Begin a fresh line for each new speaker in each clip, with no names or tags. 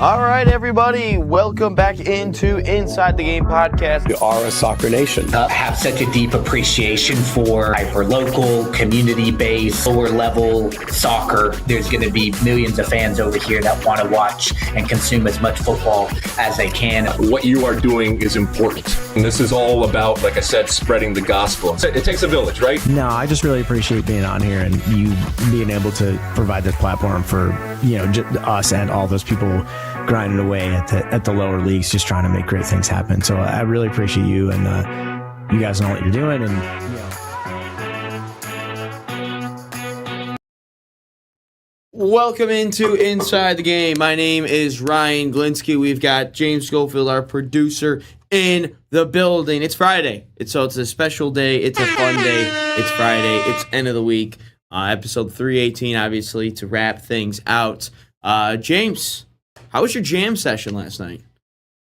All right, everybody, welcome back into Inside the Game podcast.
We are a soccer nation.
Have such a deep appreciation for hyper-local, community-based, lower-level soccer. There's going to be millions of fans over here that want to watch and consume as much football as they can.
What you are doing is important. And this is all about, like I said, spreading the gospel. It takes a village, right?
No, I just really appreciate being on here and you being able to provide this platform for, us and all those people grinding away at the lower leagues, just trying to make great things happen. So I really appreciate you, and you guys know what you're doing. And
welcome into Inside the Game. My name is Ryan Glinsky. We've got James Schofield, our producer, in the building. It's Friday. It's a special day. It's a fun day. It's Friday. It's end of the week. Episode 318, obviously, to wrap things out. James, how was your jam session last night?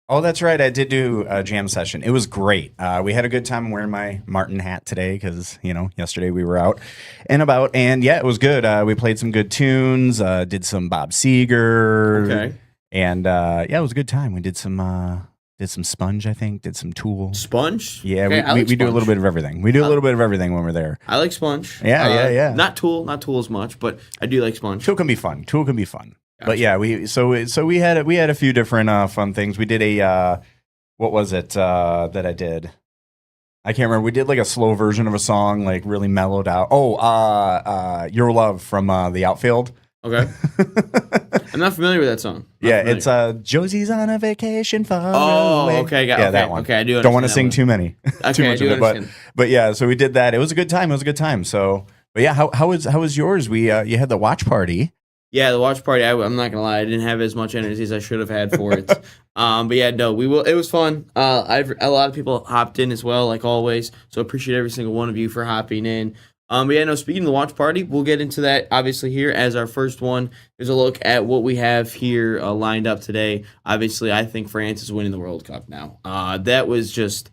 Oh, that's right. I did do a jam session. It was great. We had a good time wearing my Martin hat today because, yesterday we were out and about. And, yeah, it was good. We played some good tunes, did some Bob Seger.
Okay.
And, it was a good time. We did some Sponge, I think, did some Tool.
Sponge?
Yeah,
Okay,
we do a little bit of everything. We do a little bit of everything when we're there.
I like Sponge.
Yeah.
Not Tool as much, but I do like Sponge.
Tool can be fun.
Gotcha.
But yeah, we had a few different fun things. We did a what was it that I did? I can't remember. We did like a slow version of a song, like really mellowed out. Oh, Your Love from the Outfield.
Okay. I'm not familiar with that song.
It's Josie's on a vacation far away.
Okay,
that one.
Okay, I do.
Don't want to sing too many, too much of it, but yeah. So we did that. It was a good time. So, but yeah, how was yours? You had the watch party.
Yeah, the watch party. I'm not gonna lie, I didn't have as much energy as I should have had for it. But yeah, no, we will. It was fun. A lot of people hopped in as well, like always. So appreciate every single one of you for hopping in. But yeah, no, speaking of the watch party, we'll get into that obviously here as our first one. There's a look at what we have here lined up today. Obviously, I think France is winning the World Cup now. That was just,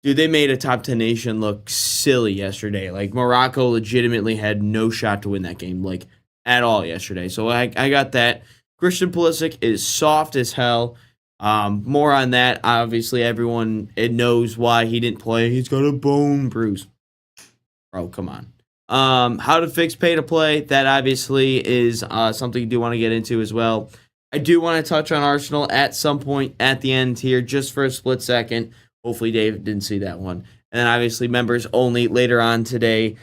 dude, they made a top 10 nation look silly yesterday. Like, Morocco legitimately had no shot to win that game, like, at all yesterday. So I got that. Christian Pulisic is soft as hell. More on that. Obviously, everyone knows why he didn't play. He's got a bone bruise. Bro, come on. How to fix pay to play. That obviously is something you do want to get into as well. I do want to touch on Arsenal at some point at the end here, just for a split second. Hopefully Dave didn't see that one. And then obviously members only later on today,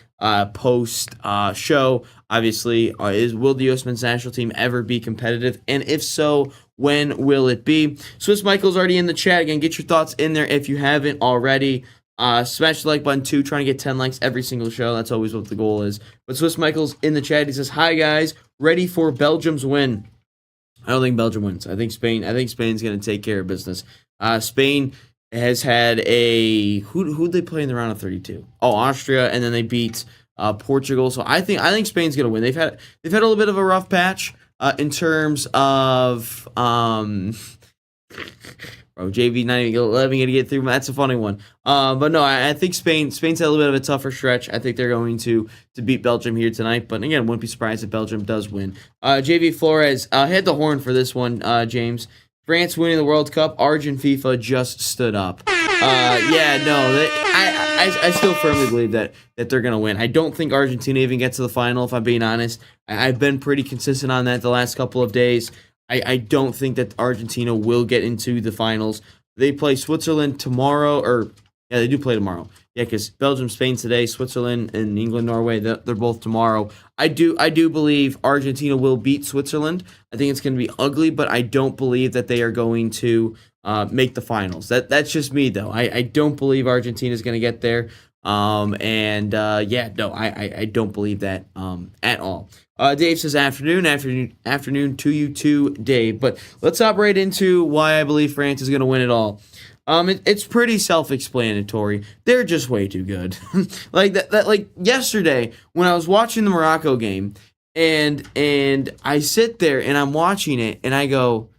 post show. Obviously, will the U.S. men's national team ever be competitive? And if so, when will it be? Swiss Michael's already in the chat. Again, get your thoughts in there if you haven't already. Smash the like button too. Trying to get 10 likes every single show. That's always what the goal is. But Swiss Michael's in the chat. He says, "Hi guys, ready for Belgium's win." I don't think Belgium wins. I think Spain's going to take care of business. Spain has had who'd they play in the round of 32? Oh, Austria, and then they beat Portugal. So I think Spain's going to win. They've had a little bit of a rough patch in terms of JV not even going to get through. That's a funny one. But no, I think Spain's had a little bit of a tougher stretch. I think they're going to beat Belgium here tonight. But again, wouldn't be surprised if Belgium does win. JV Flores, hit the horn for this one, James. France winning the World Cup. Argent FIFA just stood up. I still firmly believe that they're going to win. I don't think Argentina even gets to the final, if I'm being honest. I've been pretty consistent on that the last couple of days. I don't think that Argentina will get into the finals. They play Switzerland tomorrow, they do play tomorrow. Yeah, because Belgium, Spain today, Switzerland, and England, Norway, they're both tomorrow. I do believe Argentina will beat Switzerland. I think it's going to be ugly, but I don't believe that they are going to make the finals. That's just me, though. I don't believe Argentina is going to get there. I don't believe that at all. Dave says afternoon to you too, Dave. But let's hop right into why I believe France is going to win it all. It's pretty self-explanatory. They're just way too good. Like yesterday when I was watching the Morocco game, and I sit there and I'm watching it and I go,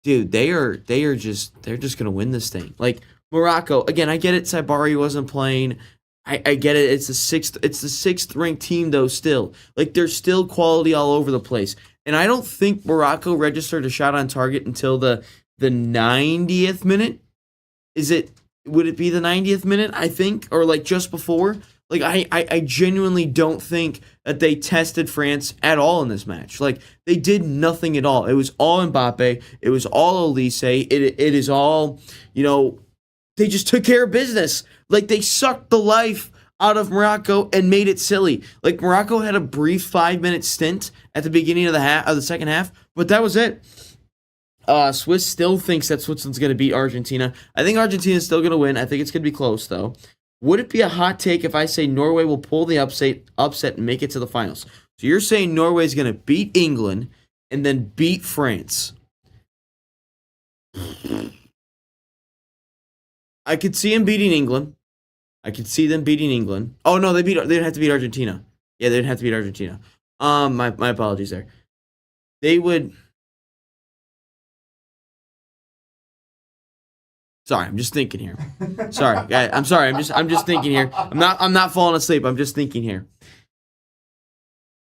dude, they're just gonna win this thing. Like Morocco, again, I get it. Saibari wasn't playing. I get it. It's the sixth ranked team though. Still, like there's still quality all over the place. And I don't think Morocco registered a shot on target until the 90th minute. Would it be the 90th minute, I think, or like just before? Like, I genuinely don't think that they tested France at all in this match. Like, they did nothing at all. It was all Mbappe. It was all Olise. It is all, they just took care of business. Like, they sucked the life out of Morocco and made it silly. Like, Morocco had a brief 5-minute stint at the beginning of the second half, but that was it. Swiss still thinks that Switzerland's going to beat Argentina. I think Argentina's still going to win. I think it's going to be close, though. Would it be a hot take if I say Norway will pull the upset and make it to the finals? So you're saying Norway's going to beat England and then beat France. I could see them beating England. Oh, no, they'd have to beat Argentina. Yeah, they'd have to beat Argentina. My apologies there. They would... Sorry, I'm just thinking here. Sorry, guys, I'm sorry. I'm just thinking here. I'm not falling asleep. I'm just thinking here.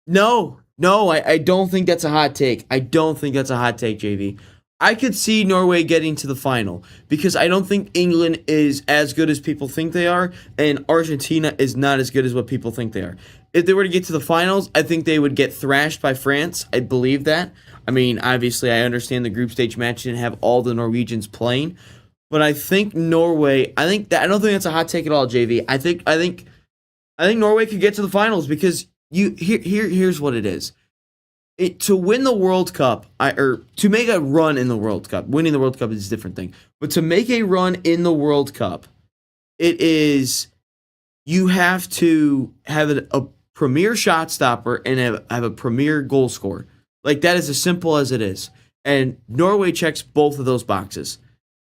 No, I don't think that's a hot take. I don't think that's a hot take, JV. I could see Norway getting to the final because I don't think England is as good as people think they are, and Argentina is not as good as what people think they are. If they were to get to the finals, I think they would get thrashed by France. I believe that. I mean, obviously, I understand the group stage match didn't have all the Norwegians playing. But I think Norway. I don't think that's a hot take at all, JV. I think Norway could get to the finals because here's what it is. To win the World Cup, or to make a run in the World Cup, winning the World Cup is a different thing. But to make a run in the World Cup, you have to have a premier shot stopper and have a premier goal scorer. Like, that is as simple as it is. And Norway checks both of those boxes.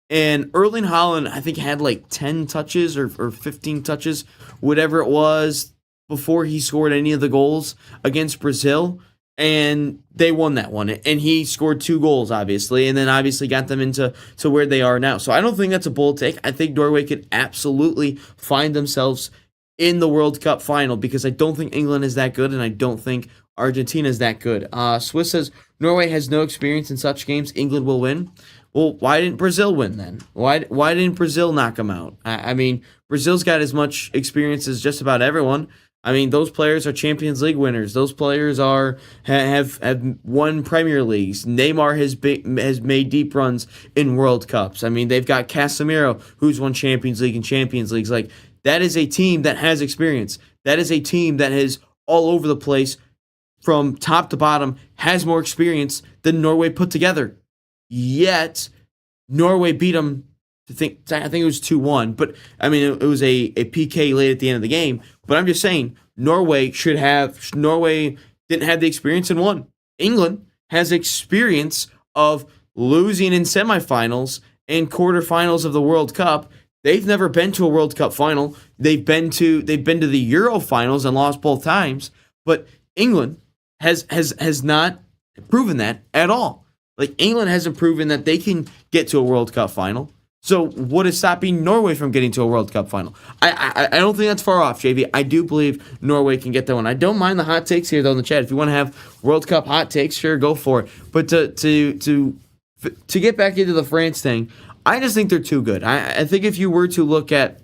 And Erling Haaland, I think, had like 10 touches or 15 touches, whatever it was, before he scored any of the goals against Brazil. And they won that one. And he scored 2 goals, obviously, and then obviously got them into where they are now. So I don't think that's a bold take. I think Norway could absolutely find themselves in the World Cup final because I don't think England is that good, and I don't think Argentina is that good. Swiss says Norway has no experience in such games. England will win. Well, why didn't Brazil win then? Why didn't Brazil knock them out? I mean, Brazil's got as much experience as just about everyone. I mean, those players are Champions League winners. Those players have won Premier Leagues. Neymar has made deep runs in World Cups. I mean, they've got Casemiro, who's won Champions League and Champions Leagues. Like, that is a team that has experience. That is a team that is all over the place from top to bottom, has more experience than Norway put together. Yet, Norway beat them, I think it was 2-1. But, I mean, it was a PK late at the end of the game. But I'm just saying, Norway didn't have the experience and won. England has experience of losing in semifinals and quarterfinals of the World Cup. They've never been to a World Cup final. They've been to the Euro finals and lost both times. But England has not proven that at all. Like, England hasn't proven that they can get to a World Cup final. So what is stopping Norway from getting to a World Cup final? I don't think that's far off, JV. I do believe Norway can get that one. I don't mind the hot takes here, though, in the chat. If you want to have World Cup hot takes, sure, go for it. But to get back into the France thing, I just think they're too good. I think if you were to look at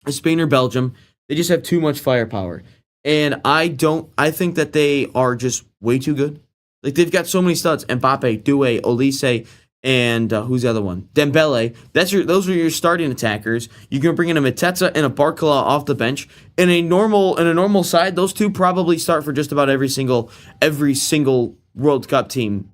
Spain or Belgium, they just have too much firepower. And I think that they are just way too good. Like, they've got so many studs. Mbappe, Doué, Olise, and who's the other one? Dembele. Those are your starting attackers. You can bring in a Mateta and a Barcola off the bench. In a normal side, those two probably start for just about every single World Cup team,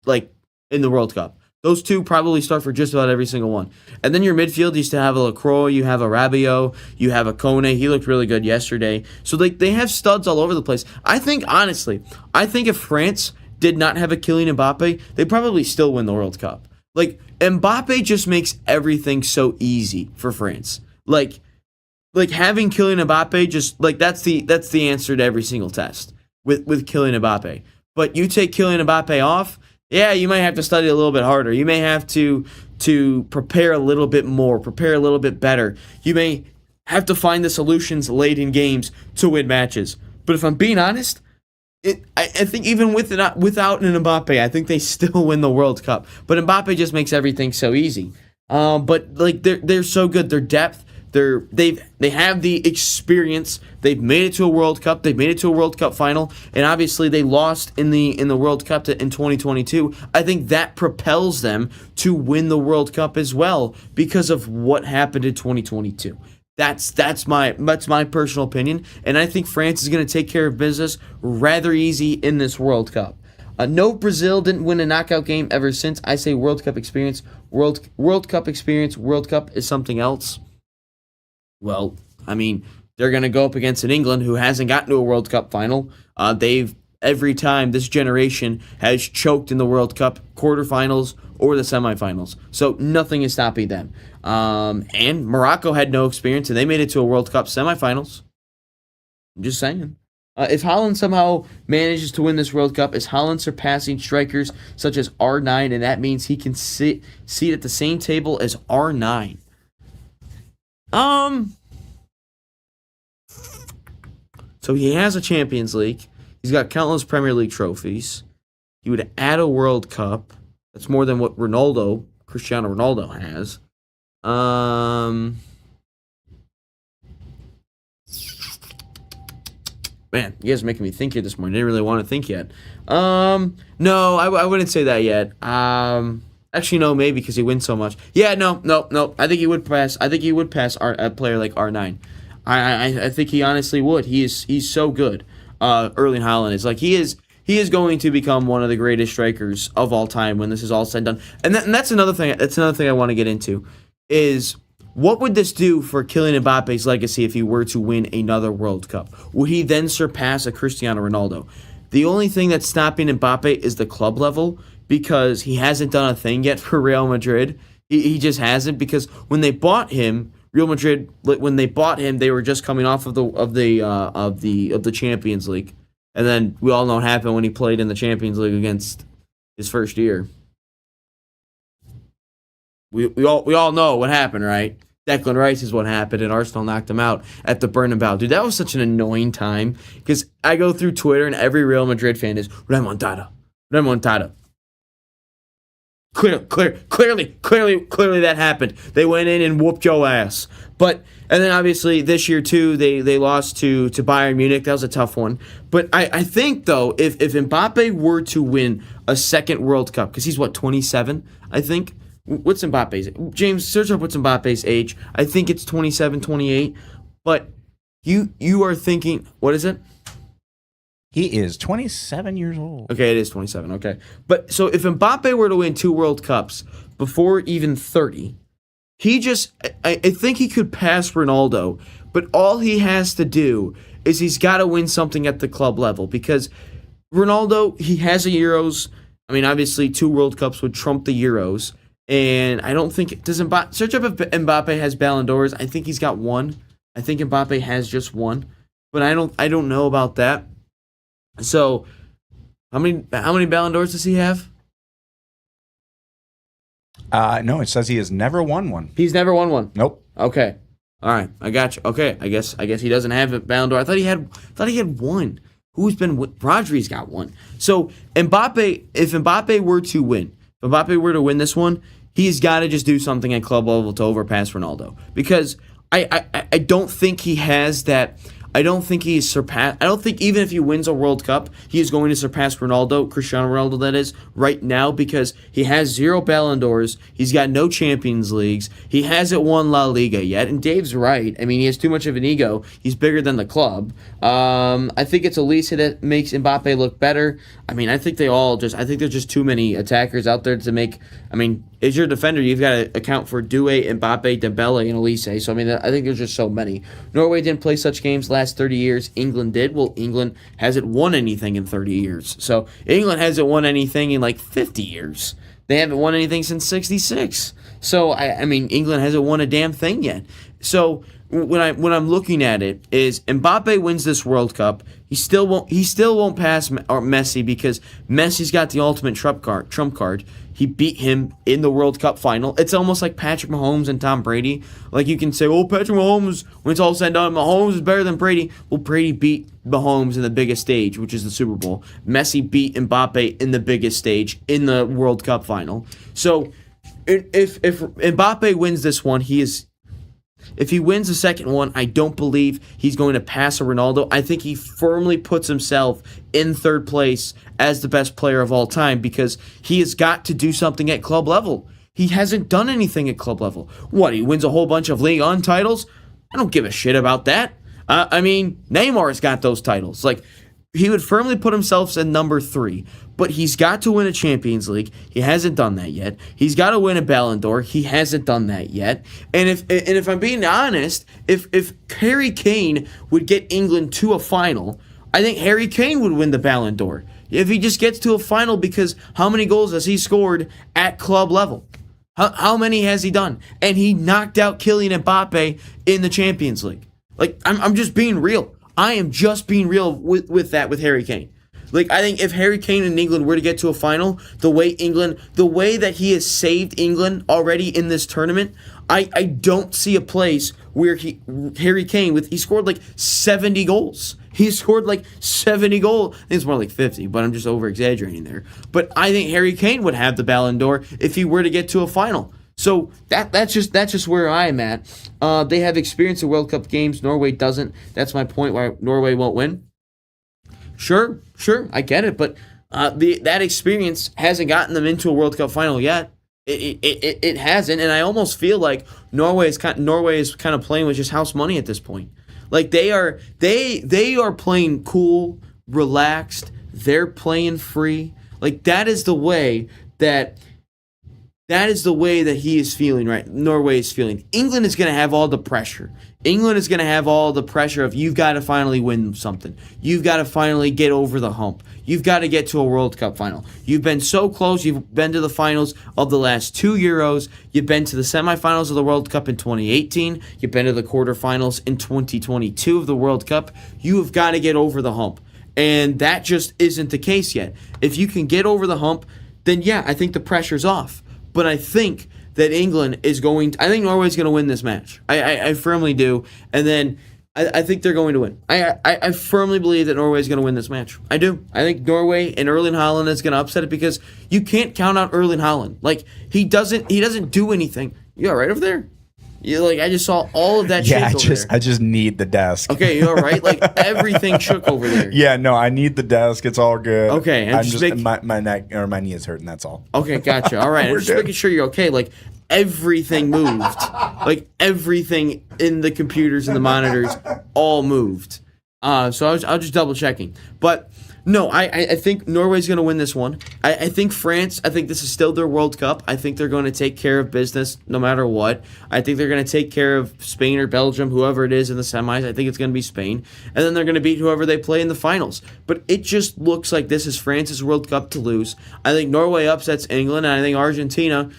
like, in the World Cup. Those two probably start for just about every single one. And then your midfield used to have a Lacroix, you have a Rabiot, you have a Kone. He looked really good yesterday. So they have studs all over the place. Honestly, I think if France did not have a Kylian Mbappe, they probably still win the World Cup. Like, Mbappe just makes everything so easy for France. Like having Kylian Mbappe, just like that's the answer to every single test with Kylian Mbappe. But you take Kylian Mbappe off, yeah, you might have to study a little bit harder. You may have to prepare a little bit more, prepare a little bit better. You may have to find the solutions late in games to win matches. But if I'm being honest, I think even without an Mbappe, I think they still win the World Cup. But Mbappe just makes everything so easy. But like they're so good. Their depth. They have the experience. They've made it to a World Cup. They've made it to a World Cup final, and obviously they lost in the World Cup in 2022. I think that propels them to win the World Cup as well because of what happened in 2022. That's my personal opinion, and I think France is going to take care of business rather easy in this World Cup. No, Brazil didn't win a knockout game ever since. I say World Cup experience. World Cup experience. World Cup is something else. Well, I mean, they're going to go up against an England who hasn't gotten to a World Cup final. Every time this generation has choked in the World Cup quarterfinals or the semifinals. So nothing is stopping them. And Morocco had no experience, and they made it to a World Cup semifinals. I'm just saying. If Holland somehow manages to win this World Cup, is Holland surpassing strikers such as R9, and that means he can seat at the same table as R9. So he has a Champions League. He's got countless Premier League trophies. He would add a World Cup. That's more than what Cristiano Ronaldo has. Man, you guys are making me think here this morning. I didn't really want to think yet. No, I wouldn't say that yet. Actually, no, maybe because he wins so much. Yeah, no. I think he would pass. I think he would pass a player like R9. I think he honestly would. He's so good. Erling Haaland is like he is going to become one of the greatest strikers of all time when this is all said and done. And that's another thing. That's another thing I want to get into is what would this do for Kylian Mbappe's legacy if he were to win another World Cup? Would he then surpass a Cristiano Ronaldo? The only thing that's stopping Mbappe is the club level because he hasn't done a thing yet for Real Madrid. He just hasn't because when they bought him, Real Madrid, when they bought him, they were just coming off of the Champions League, and then we all know what happened when he played in the Champions League against his first year. We all know what happened, right? Declan Rice is what happened, and Arsenal knocked him out at the Bernabeu. Dude, that was such an annoying time because I go through Twitter and every Real Madrid fan is remontada. Clearly that happened. They went in and whooped your ass. And then obviously this year too, they lost to Bayern Munich. That was a tough one. But I think though, if Mbappe were to win a second World Cup, because he's 27, I think. What's Mbappe's? James, search up what's Mbappe's age. I think it's 27, 28. But you are thinking, what is it?
He is 27 years old.
Okay, it is 27. Okay. But so if Mbappe were to win 2 World Cups before even 30, I think he could pass Ronaldo, but all he has to do is he's got to win something at the club level because Ronaldo, he has a Euros. I mean, obviously 2 World Cups would trump the Euros, and I don't think search up if Mbappe has Ballon d'Ors. I think he's got 1. I think Mbappe has just 1, but I don't know about that. So, how many Ballon d'Ors does he have?
No, it says he has never won one.
He's never won one.
Nope.
Okay. All right. I got you. Okay. I guess he doesn't have a Ballon d'Or. I thought he had 1. Rodri's got 1. So Mbappe, if Mbappe were to win this one, he's got to just do something at club level to overpass Ronaldo because I don't think he has that. I don't think he's surpassed. I don't think even if he wins a World Cup, he is going to surpass Ronaldo, Cristiano Ronaldo, that is, right now because he has 0 Ballon d'Ors. He's got no Champions Leagues. He hasn't won La Liga yet. And Dave's right. I mean, he has too much of an ego. He's bigger than the club. I think it's Elise that makes Mbappe look better. I mean, I think there's just too many attackers out there to make. I mean, as your defender, you've got to account for Doué, Mbappe, Dembele, and Elise. So, I mean, I think there's just so many. Norway didn't play such games last 30 years. England did. Well, England hasn't won anything in 30 years. So, England hasn't won anything in like 50 years. They haven't won anything since 66. So, I mean, England hasn't won a damn thing yet. So, when I'm looking at it is Mbappe wins this World Cup. He still won't pass Messi because Messi's got the ultimate trump card. He beat him in the World Cup final. It's almost like Patrick Mahomes and Tom Brady. Like you can say, oh, Patrick Mahomes, when it's all said and done, Mahomes is better than Brady. Well, Brady beat Mahomes in the biggest stage, which is the Super Bowl. Messi beat Mbappe in the biggest stage in the World Cup final. So if Mbappe wins this one, if he wins the second one, I don't believe he's going to pass a Ronaldo. I think he firmly puts himself in third place as the best player of all time because he has got to do something at club level. He hasn't done anything at club level. What, he wins a whole bunch of Ligue 1 titles? I don't give a shit about that. I mean, Neymar's got those titles. Like, he would firmly put himself in number 3, but he's got to win a Champions League. He hasn't done that yet. He's got to win a Ballon d'Or. He hasn't done that yet. And if I'm being honest, if Harry Kane would get England to a final, I think Harry Kane would win the Ballon d'Or. If he just gets to a final, because how many goals has he scored at club level? How many has he done? And he knocked out Kylian Mbappe in the Champions League. Like, I'm just being real. I am just being real with Harry Kane. Like, I think if Harry Kane and England were to get to a final, the way that he has saved England already in this tournament, I don't see a place where Harry Kane, he scored like 70 goals. He scored like 70 goals. I think it's more like 50, but I'm just over-exaggerating there. But I think Harry Kane would have the Ballon d'Or if he were to get to a final. So that's just where I am at. They have experience in World Cup games. Norway doesn't. That's my point why Norway won't win. Sure, I get it, but that experience hasn't gotten them into a World Cup final yet. It hasn't, and I almost feel like Norway is kind of playing with just house money at this point. Like they are playing cool, relaxed. They're playing free. Like that is the way that he is feeling, right? Norway is feeling. England is going to have all the pressure. England is going to have all the pressure of you've got to finally win something. You've got to finally get over the hump. You've got to get to a World Cup final. You've been so close. You've been to the finals of the last 2 Euros. You've been to the semifinals of the World Cup in 2018. You've been to the quarterfinals in 2022 of the World Cup. You have got to get over the hump. And that just isn't the case yet. If you can get over the hump, then yeah, I think the pressure's off. But I think that England is I think Norway's going to win this match. I firmly do. And then I think they're going to win. I firmly believe that Norway's going to win this match. I do. I think Norway and Erling Haaland is going to upset it because you can't count out Erling Haaland. Like, he doesn't do anything. You all right over there? I just saw all of that shit over there.
I just need the desk.
Okay, you all right? Like, everything shook over there.
Yeah, no, I need the desk. It's all good.
Okay.
My neck or my knee is hurting, that's all.
Okay, gotcha. All right. I'm just making sure you're okay. Like, everything moved. Like, everything in the computers and the monitors all moved. So I was just double checking. But no, I think Norway's going to win this one. I think France, I think this is still their World Cup. I think they're going to take care of business no matter what. I think they're going to take care of Spain or Belgium, whoever it is in the semis. I think it's going to be Spain. And then they're going to beat whoever they play in the finals. But it just looks like this is France's World Cup to lose. I think Norway upsets England, and I think Argentina,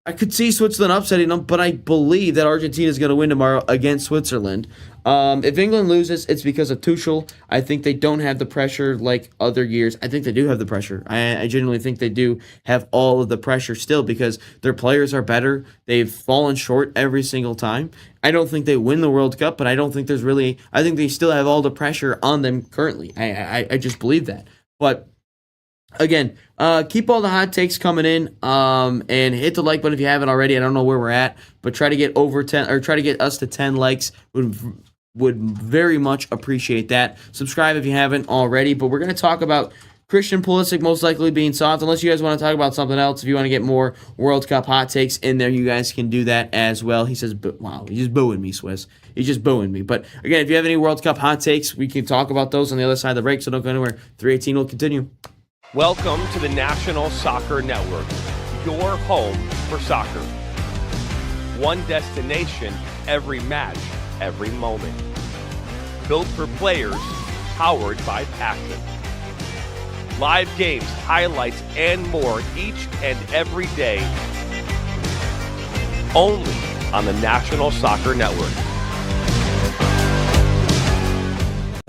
I could see Switzerland upsetting them, but I believe that Argentina is going to win tomorrow against Switzerland. If England loses, it's because of Tuchel. I think they don't have the pressure like other years. I think they do have the pressure. I genuinely think they do have all of the pressure still because their players are better. They've fallen short every single time. I don't think they win the World Cup, but I don't think I think they still have all the pressure on them currently. I just believe that. But again, keep all the hot takes coming in, and hit the like button if you haven't already. I don't know where we're at, but try to get over 10 or try to get us to 10 likes. Would very much appreciate that. Subscribe if you haven't already. But we're going to talk about Christian Pulisic most likely being soft. Unless you guys want to talk about something else, if you want to get more World Cup hot takes in there, you guys can do that as well. He says, wow, he's just booing me, Swiss. He's just booing me. But again, if you have any World Cup hot takes, we can talk about those on the other side of the break, so don't go anywhere. 318 will continue.
Welcome to the National Soccer Network, your home for soccer. One destination, every match, every moment. Built for players, powered by passion. Live games, highlights, and more each and every day. Only on the National Soccer Network.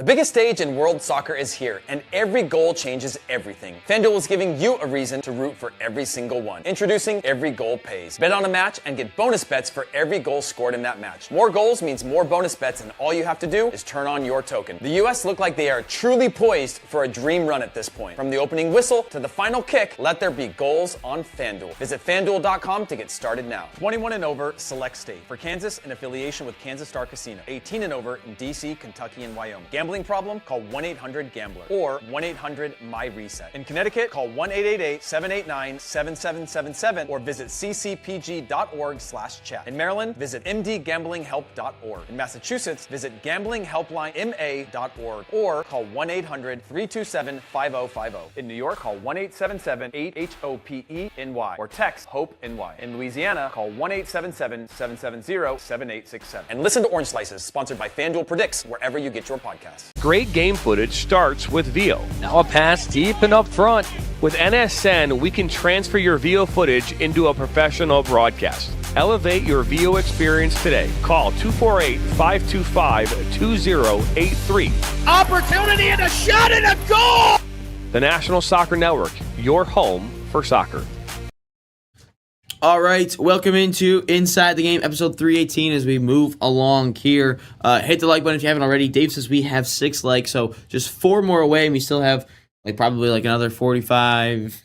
The biggest stage in world soccer is here, and every goal changes everything. FanDuel is giving you a reason to root for every single one. Introducing Every Goal Pays. Bet on a match and get bonus bets for every goal scored in that match. More goals means more bonus bets, and all you have to do is turn on your token. The U.S. look like they are truly poised for a dream run at this point. From the opening whistle to the final kick, let there be goals on FanDuel. Visit FanDuel.com to get started now. 21 and over, select state. For Kansas, in affiliation with Kansas Star Casino. 18 and over in D.C., Kentucky, and Wyoming. Gambling problem? Call 1-800-GAMBLER or 1-800-MY-RESET. In Connecticut, call 1-888-789-7777 or visit ccpg.org/chat. In Maryland, visit mdgamblinghelp.org. In Massachusetts, visit gamblinghelplinema.org or call 1-800-327-5050. In New York, call 1-877-8-HOPE-NY or text HOPE-NY. In Louisiana, call 1-877-770-7867. And listen to Orange Slices, sponsored by FanDuel Predicts, wherever you get your podcasts.
Great game footage starts with VIO. Now a pass deep and up front. With NSN, we can transfer your VIO footage into a professional broadcast. Elevate your VIO experience today. Call 248-525-2083.
Opportunity and a shot and a goal!
The National Soccer Network, your home for soccer.
All right, welcome into Inside the Game, episode 318 as we move along here. Hit the like button if you haven't already. Dave says we have 6 likes, so just 4 more away, and we still have probably another 45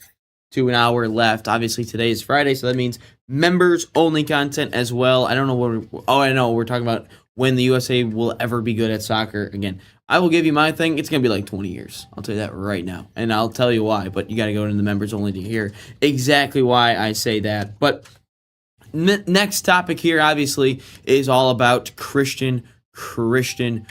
to an hour left. Obviously, today is Friday, so that means members-only content as well. I don't know I know, we're talking about when the USA will ever be good at soccer again. I will give you my thing. It's going to be 20 years. I'll tell you that right now. And I'll tell you why, but you got to go into the members only to hear exactly why I say that. But next topic here, obviously, is all about Christian Pulisic.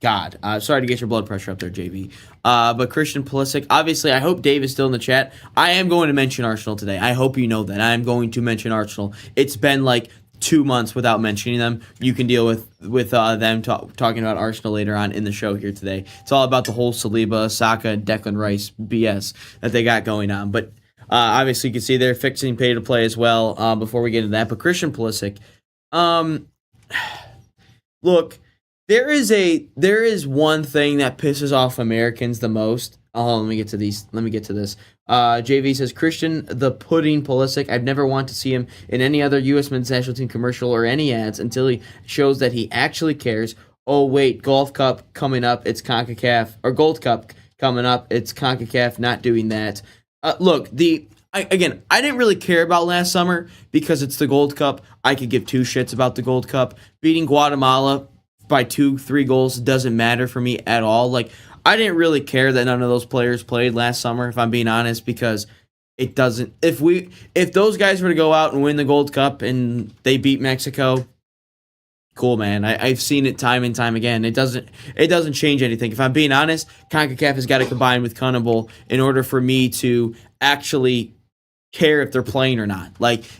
God, sorry to get your blood pressure up there, JV. But Christian Pulisic, obviously, I hope Dave is still in the chat. I am going to mention Arsenal today. I hope you know that. I am going to mention Arsenal. It's been 2 months without mentioning them. You can deal with them talking about Arsenal later on in the show here today. It's all about the whole Saliba, Saka, Declan Rice BS that they got going on. But obviously, you can see they're fixing pay to play as well before we get into that. But Christian Pulisic, look, there is one thing that pisses off Americans the most. Let me get to this. JV says, Christian the Pudding Pulisic. I'd never want to see him in any other U.S. men's national team commercial or any ads until he shows that he actually cares. Oh, wait, Golf Cup coming up. It's CONCACAF. Or Gold Cup coming up. It's CONCACAF not doing that. Look, I didn't really care about last summer because it's the Gold Cup. I could give 2 shits about the Gold Cup. Beating Guatemala by 2-3 goals doesn't matter for me at all. I didn't really care that none of those players played last summer, if I'm being honest, because it doesn't. If those guys were to go out and win the Gold Cup and they beat Mexico, cool, man. I've seen it time and time again. It doesn't change anything. If I'm being honest, CONCACAF has got to combine with CONMEBOL in order for me to actually care if they're playing or not.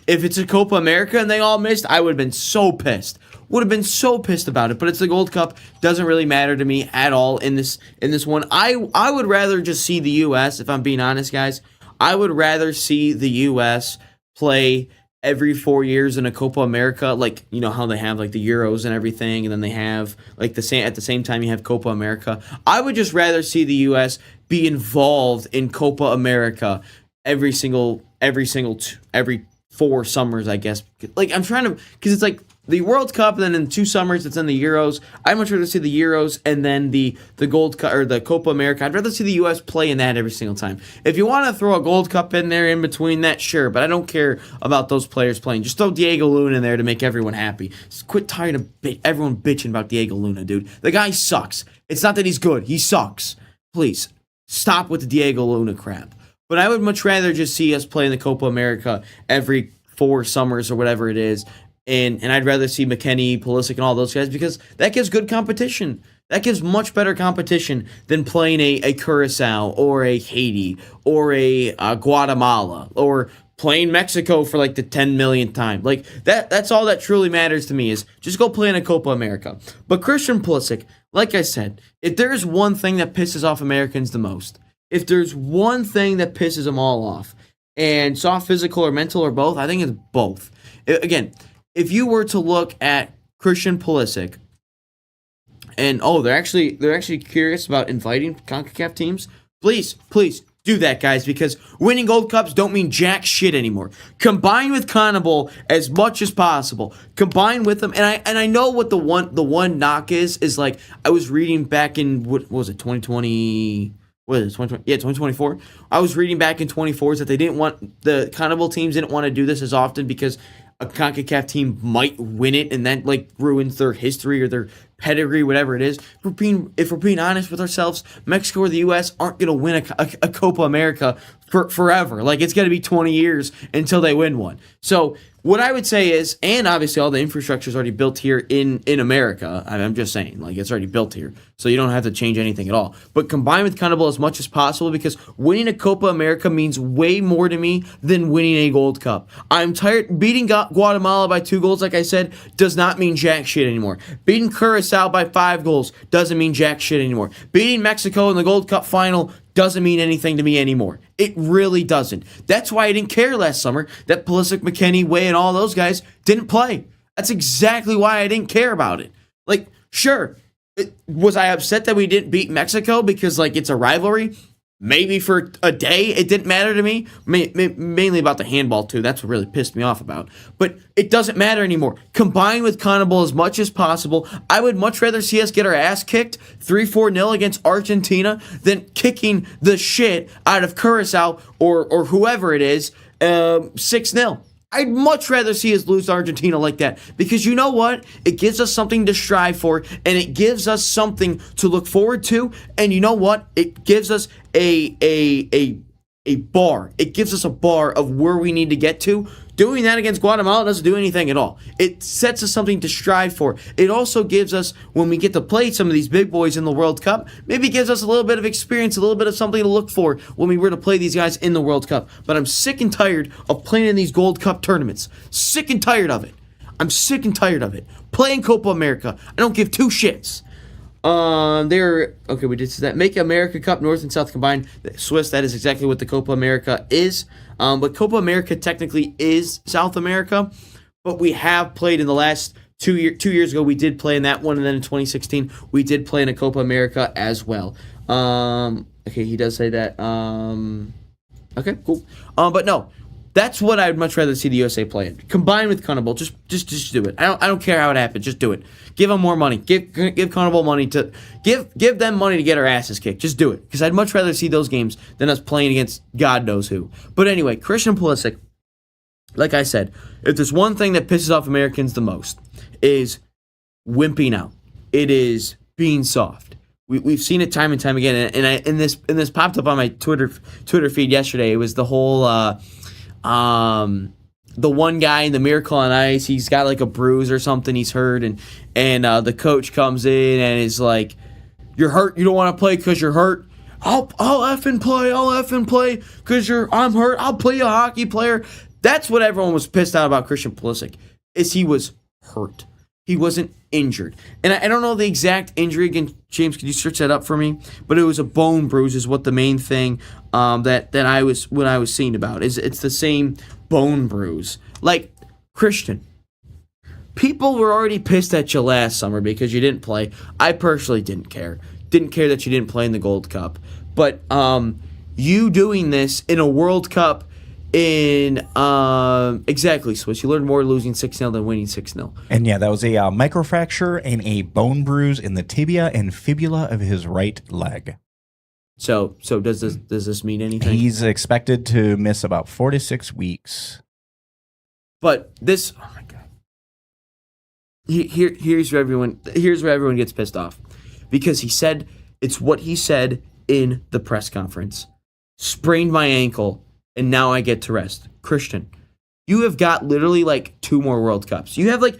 If it's a Copa America and they all missed, I would have been so pissed. Would have been so pissed about it, but it's the Gold Cup. Doesn't really matter to me at all in this one. I would rather just see the U.S., if I'm being honest, guys. I would rather see the U.S. play every 4 years in a Copa America, how they have the Euros and everything, and then they have at the same time you have Copa America. I would just rather see the U.S. be involved in Copa America every 4 summers, I guess. I'm trying to, because it's the World Cup, and then in 2 summers it's in the Euros. I'd much rather see the Euros and then the Gold Cup or the Copa America. I'd rather see the U.S. play in that every single time. If you want to throw a Gold Cup in there in between that, sure, but I don't care about those players playing. Just throw Diego Luna in there to make everyone happy. Just quit tired of everyone bitching about Diego Luna, dude. The guy sucks. It's not that he's good. He sucks. Please, stop with the Diego Luna crap. But I would much rather just see us play in the Copa America every 4 summers or whatever it is. And I'd rather see McKennie, Pulisic, and all those guys because that gives good competition. That gives much better competition than playing a Curacao or a Haiti or a Guatemala or playing Mexico for the 10 millionth time. That's all that truly matters to me is just go play in a Copa America. But Christian Pulisic, like I said, if there's one thing that pisses off Americans the most, if there's one thing that pisses them all off, and soft, physical, or mental, or both, I think it's both. Again, if you were to look at Christian Pulisic and they're actually curious about inviting CONCACAF teams. Please do that, guys, because winning Gold Cups don't mean jack shit anymore. Combine with CONMEBOL as much as possible. Combine with them, and I know what the one knock is like. I was reading back in what was it 2020. What is it, 2020? Yeah, 2024. I was reading back in 24 that they didn't want the CONMEBOL teams didn't want to do this as often because a CONCACAF team might win it and that like ruins their history or their pedigree, whatever it is. If we're being honest with ourselves, Mexico or the U.S. aren't going to win a Copa America forever. Like, it's going to be 20 years until they win one. So what I would say is, and obviously all the infrastructure is already built here in America. I'm just saying, like, it's already built here. So you don't have to change anything at all. But combine with CONMEBOL as much as possible, because winning a Copa America means way more to me than winning a Gold Cup. I'm tired. Beating Guatemala by 2 goals, like I said, does not mean jack shit anymore. Beating Curacao by 5 goals doesn't mean jack shit anymore. Beating Mexico in the Gold Cup final doesn't mean anything to me anymore. It really doesn't. That's why I didn't care last summer that Pulisic, McKennie, Way, and all those guys didn't play. That's exactly why I didn't care about it. Like, sure, was I upset that we didn't beat Mexico because, like, it's a rivalry? Maybe for a day, it didn't matter to me. Mainly about the handball, too. That's what really pissed me off about. But it doesn't matter anymore. Combine with CONMEBOL as much as possible. I would much rather see us get our ass kicked 3-4-0 against Argentina than kicking the shit out of Curacao or whoever it is 6-0. I'd much rather see us lose to Argentina like that, because you know what? It gives us something to strive for, and it gives us something to look forward to, and you know what? It gives us a bar. It gives us a bar of where we need to get to. Doing that against Guatemala doesn't do anything at all. It sets us something to strive for. It also gives us, when we get to play some of these big boys in the World Cup, maybe gives us a little bit of experience, a little bit of something to look for when we were to play these guys in the World Cup. But I'm sick and tired of playing in these Gold Cup tournaments. Sick and tired of it. I'm sick and tired of it. Playing Copa America, I don't give 2 shits. We did that. Make America Cup North and South combined. Swiss, that is exactly what the Copa America is. But Copa America technically is South America. But we have played in the last 2 years ago. We did play in that one, and then in 2016 we did play in a Copa America as well. Okay, he does say that. Okay, cool. But no. That's what I'd much rather see the USA play in. Combine with CONMEBOL. Just do it. I don't care how it happens. Just do it. Give them more money. Give CONMEBOL money to give them money to get our asses kicked. Just do it, because I'd much rather see those games than us playing against God knows who. But anyway, Christian Pulisic, like I said, if there's one thing that pisses off Americans the most, is wimping out. It is being soft. We've seen it time and time again, and this popped up on my Twitter feed yesterday. It was the whole. The one guy in the Miracle on Ice, he's got like a bruise or something, he's hurt, and the coach comes in and is like, "You're hurt, you don't want to play because you're hurt? I'll effing play because I'm hurt. I'll play a hockey player." That's what everyone was pissed out about Christian Pulisic, is he was hurt. He wasn't injured. And I don't know the exact injury. Again, James, could you search that up for me? But it was a bone bruise is what the main thing that I was seeing about. It's the same bone bruise. Like, Christian, people were already pissed at you last summer because you didn't play. I personally didn't care. Didn't care that you didn't play in the Gold Cup. But you doing this in a World Cup in exactly, Swiss. You learned more losing 6-0 than winning 6-0.
And yeah, that was a microfracture and a bone bruise in the tibia and fibula of his right leg.
So does this mean anything?
He's expected to miss about 4 to 6 weeks.
But this, oh my god. Here's where everyone gets pissed off, because he said, it's what he said in the press conference. Sprained my ankle, and now I get to rest. Christian, you have got literally like 2 more World Cups. You have like,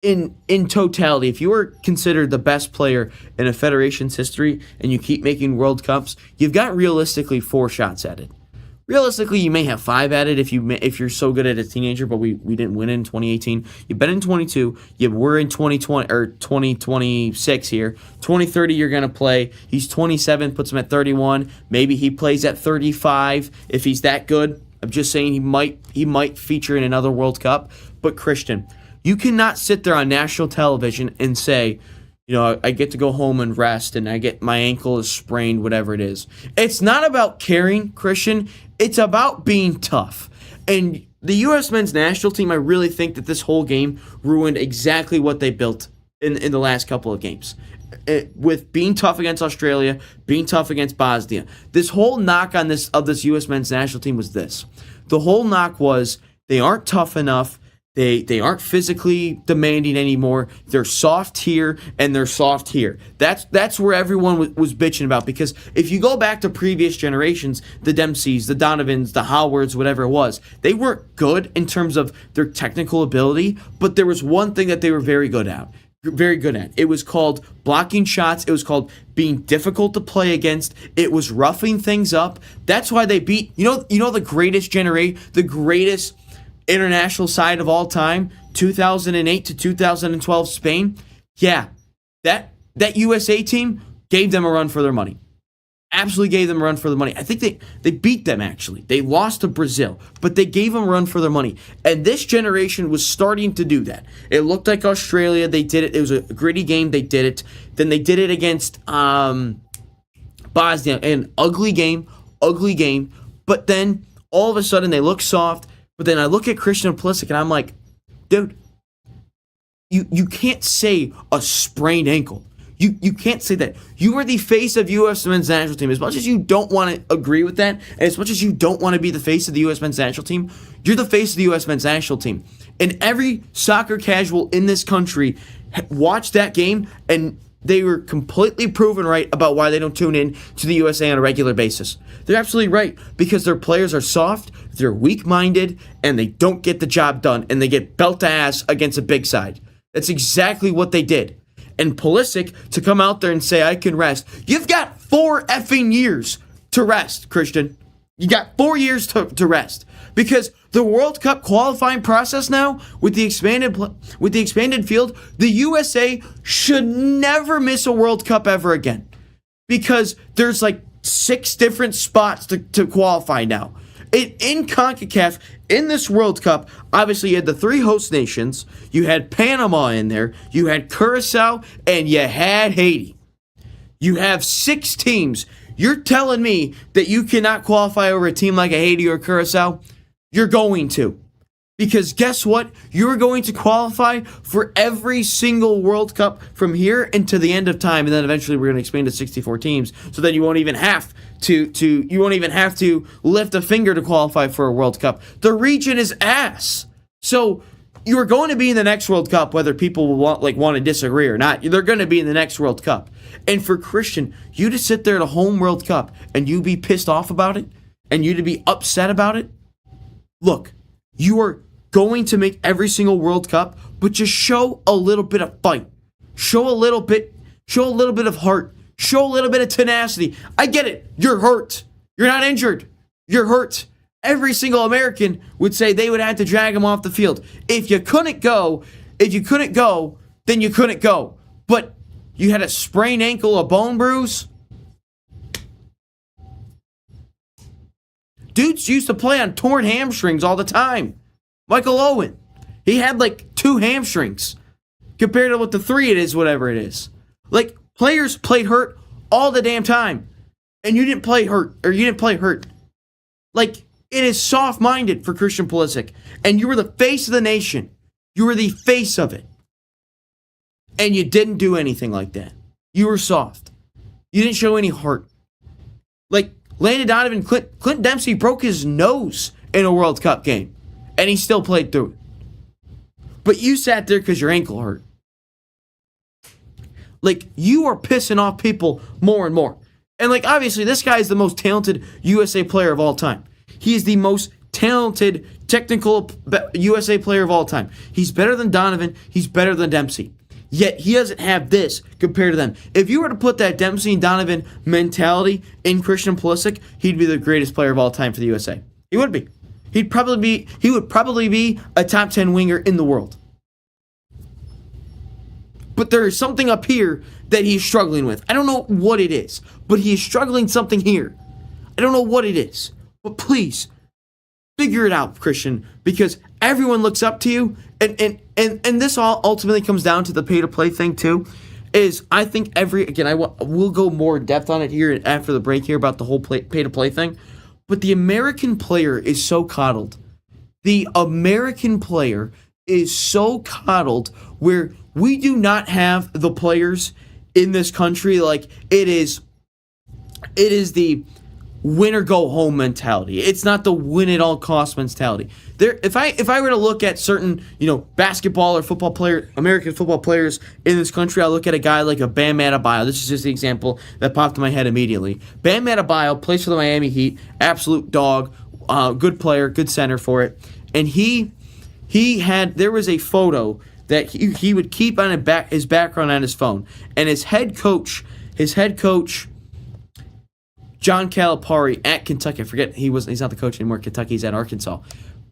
in totality, if you are considered the best player in a federation's history and you keep making World Cups, you've got realistically 4 shots at it. Realistically, you may have 5 at it if you're so good at a teenager, but we didn't win in 2018. You've been in 22. We're in 2020 or 2026 here. 2030, you're gonna play. He's 27, puts him at 31. Maybe he plays at 35 if he's that good. I'm just saying he might feature in another World Cup. But Christian, you cannot sit there on national television and say, I get to go home and rest, and my ankle is sprained, whatever it is. It's not about caring, Christian. It's about being tough. And the U.S. men's national team, I really think that this whole game ruined exactly what they built in the last couple of games. With being tough against Australia, being tough against Bosnia. This whole knock on this U.S. men's national team was this. The whole knock was they aren't tough enough. They aren't physically demanding anymore. They're soft here and they're soft here. That's where everyone was bitching about, because if you go back to previous generations, the Dempseys, the Donovans, the Howards, whatever it was, they weren't good in terms of their technical ability, but there was one thing that they were very good at. It was called blocking shots. It was called being difficult to play against. It was roughing things up. That's why they beat, the greatest the greatest international side of all time, 2008 to 2012 Spain. Yeah, that USA team gave them a run for their money. Absolutely gave them a run for their money. I think they beat them, actually. They lost to Brazil, but they gave them a run for their money. And this generation was starting to do that. It looked like Australia. They did it. It was a gritty game. They did it. Then they did it against Bosnia. An ugly game. But then all of a sudden they look soft. But then I look at Christian Pulisic and I'm like, dude, you can't say a sprained ankle. You can't say that. You are the face of U.S. men's national team. As much as you don't want to agree with that, and as much as you don't want to be the face of the U.S. men's national team, you're the face of the U.S. men's national team. And every soccer casual in this country watched that game, and they were completely proven right about why they don't tune in to the USA on a regular basis. They're absolutely right, because their players are soft, they're weak-minded, and they don't get the job done, and they get belt to ass against a big side. That's exactly what they did. And Pulisic to come out there and say, I can rest. You've got 4 effing years to rest, Christian. You got 4 years to rest. Because the World Cup qualifying process now, with the expanded field, the USA should never miss a World Cup ever again. Because there's like 6 different spots to qualify now. In CONCACAF, in this World Cup, obviously you had the 3 host nations, you had Panama in there, you had Curacao, and you had Haiti. You have 6 teams. You're telling me that you cannot qualify over a team like a Haiti or Curacao? You're going to. Because guess what? You're going to qualify for every single World Cup from here into the end of time, and then eventually we're going to expand to 64 teams, so then you won't even have to lift a finger to qualify for a World Cup. The region is ass. So you're going to be in the next World Cup, whether people will want to disagree or not. They're going to be in the next World Cup. And for Christian, you to sit there at a home World Cup and you be pissed off about it, and you to be upset about it, look, you are going to make every single World Cup, but just show a little bit of fight. Show a little bit of heart. Show a little bit of tenacity. I get it. You're hurt. You're not injured. You're hurt. Every single American would say they would have to drag him off the field. If you couldn't go, then you couldn't go. But you had a sprained ankle, a bone bruise. Dudes used to play on torn hamstrings all the time. Michael Owen, he had like 2 hamstrings compared to what the 3 it is, whatever it is. Like, players played hurt all the damn time, and you didn't play hurt. Like, it is soft-minded for Christian Pulisic, and you were the face of the nation. You were the face of it, and you didn't do anything like that. You were soft. You didn't show any heart. Like, Landon Donovan, Clint Dempsey broke his nose in a World Cup game, and he still played through it. But you sat there because your ankle hurt. Like, you are pissing off people more and more. And, like, obviously, this guy is the most talented USA player of all time. He is the most talented, technical USA player of all time. He's better than Donovan. He's better than Dempsey. Yet, he doesn't have this compared to them. If you were to put that Dempsey and Donovan mentality in Christian Pulisic, he'd be the greatest player of all time for the USA. He would be. He would probably be a top 10 winger in the world. But there is something up here that he's struggling with. I don't know what it is, but he is struggling something here. I don't know what it is. But please, figure it out, Christian, because everyone looks up to you, and this all ultimately comes down to the pay-to-play thing, too. is I think we'll go more in depth on it here after the break here about the whole pay-to-play thing, but the American player is so coddled. The American player is so coddled where we do not have the players in this country like it is the win or go home mentality. It's not the win at all cost mentality. If I were to look at certain, basketball or football player, American football players in this country, I look at a guy like a Bam Adebayo. This is just the example that popped in my head immediately. Bam Adebayo plays for the Miami Heat, absolute dog, good player, good center for it. And there was a photo that he would keep on his background on his phone. And his head coach, John Calipari at Kentucky. I forget he's not the coach anymore at Kentucky, he's at Arkansas.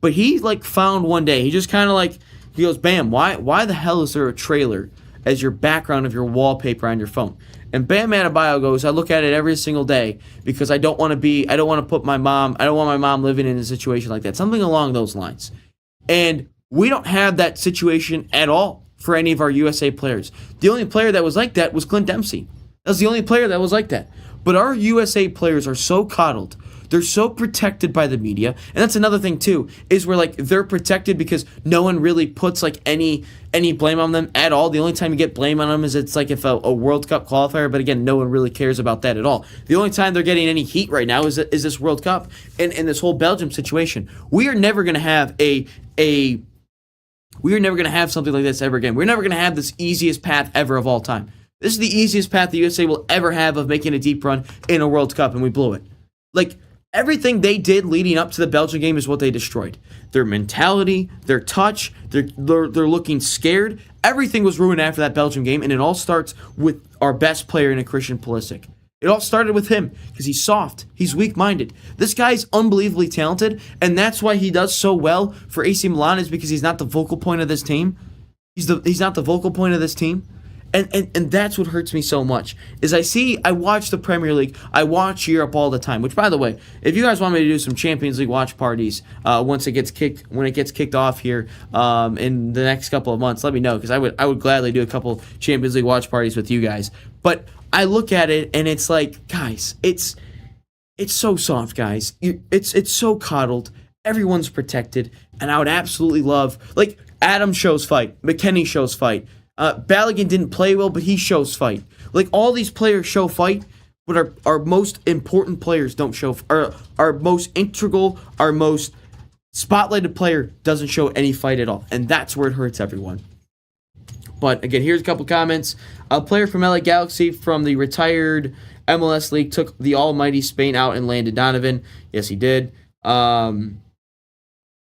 But he found one day, he just kind of he goes, Bam, why the hell is there a trailer as your background of your wallpaper on your phone? And Bam Adebayo goes, I look at it every single day because I don't want my mom living in a situation like that. Something along those lines. And we don't have that situation at all for any of our USA players. The only player that was like that was Clint Dempsey. That was the only player that was like that. But our USA players are so coddled. They're so protected by the media. And that's another thing, too, is where, they're protected because no one really puts, any blame on them at all. The only time you get blame on them is it's if a World Cup qualifier. But, again, no one really cares about that at all. The only time they're getting any heat right now is this World Cup and this whole Belgium situation. We are never going to have something like this ever again. We're never going to have this easiest path ever of all time. This is the easiest path the USA will ever have of making a deep run in a World Cup, and we blew it. Everything they did leading up to the Belgian game is what they destroyed. Their mentality, their touch, they're looking scared. Everything was ruined after that Belgian game, and it all starts with our best player in Christian Pulisic. It all started with him because he's soft. He's weak-minded. This guy's unbelievably talented, and that's why he does so well for AC Milan is because he's not the vocal point of this team. He's not the vocal point of this team. And that's what hurts me so much is I watch the Premier League, I watch Europe all the time, which, by the way, if you guys want me to do some Champions League watch parties when it gets kicked off here in the next couple of months, let me know because I would gladly do a couple Champions League watch parties with you guys. But I look at it and it's guys, it's so soft, guys. It's so coddled. Everyone's protected, and I would absolutely love Adam shows fight, McKennie shows fight. Balogun didn't play well, but he shows fight. All these players show fight, but our most important players don't show. Our most integral, our most spotlighted player doesn't show any fight at all, and that's where it hurts everyone. But again, here's a couple comments. A player from LA Galaxy from the retired MLS League took the almighty Spain out and landed Donovan. Yes, he did. Oh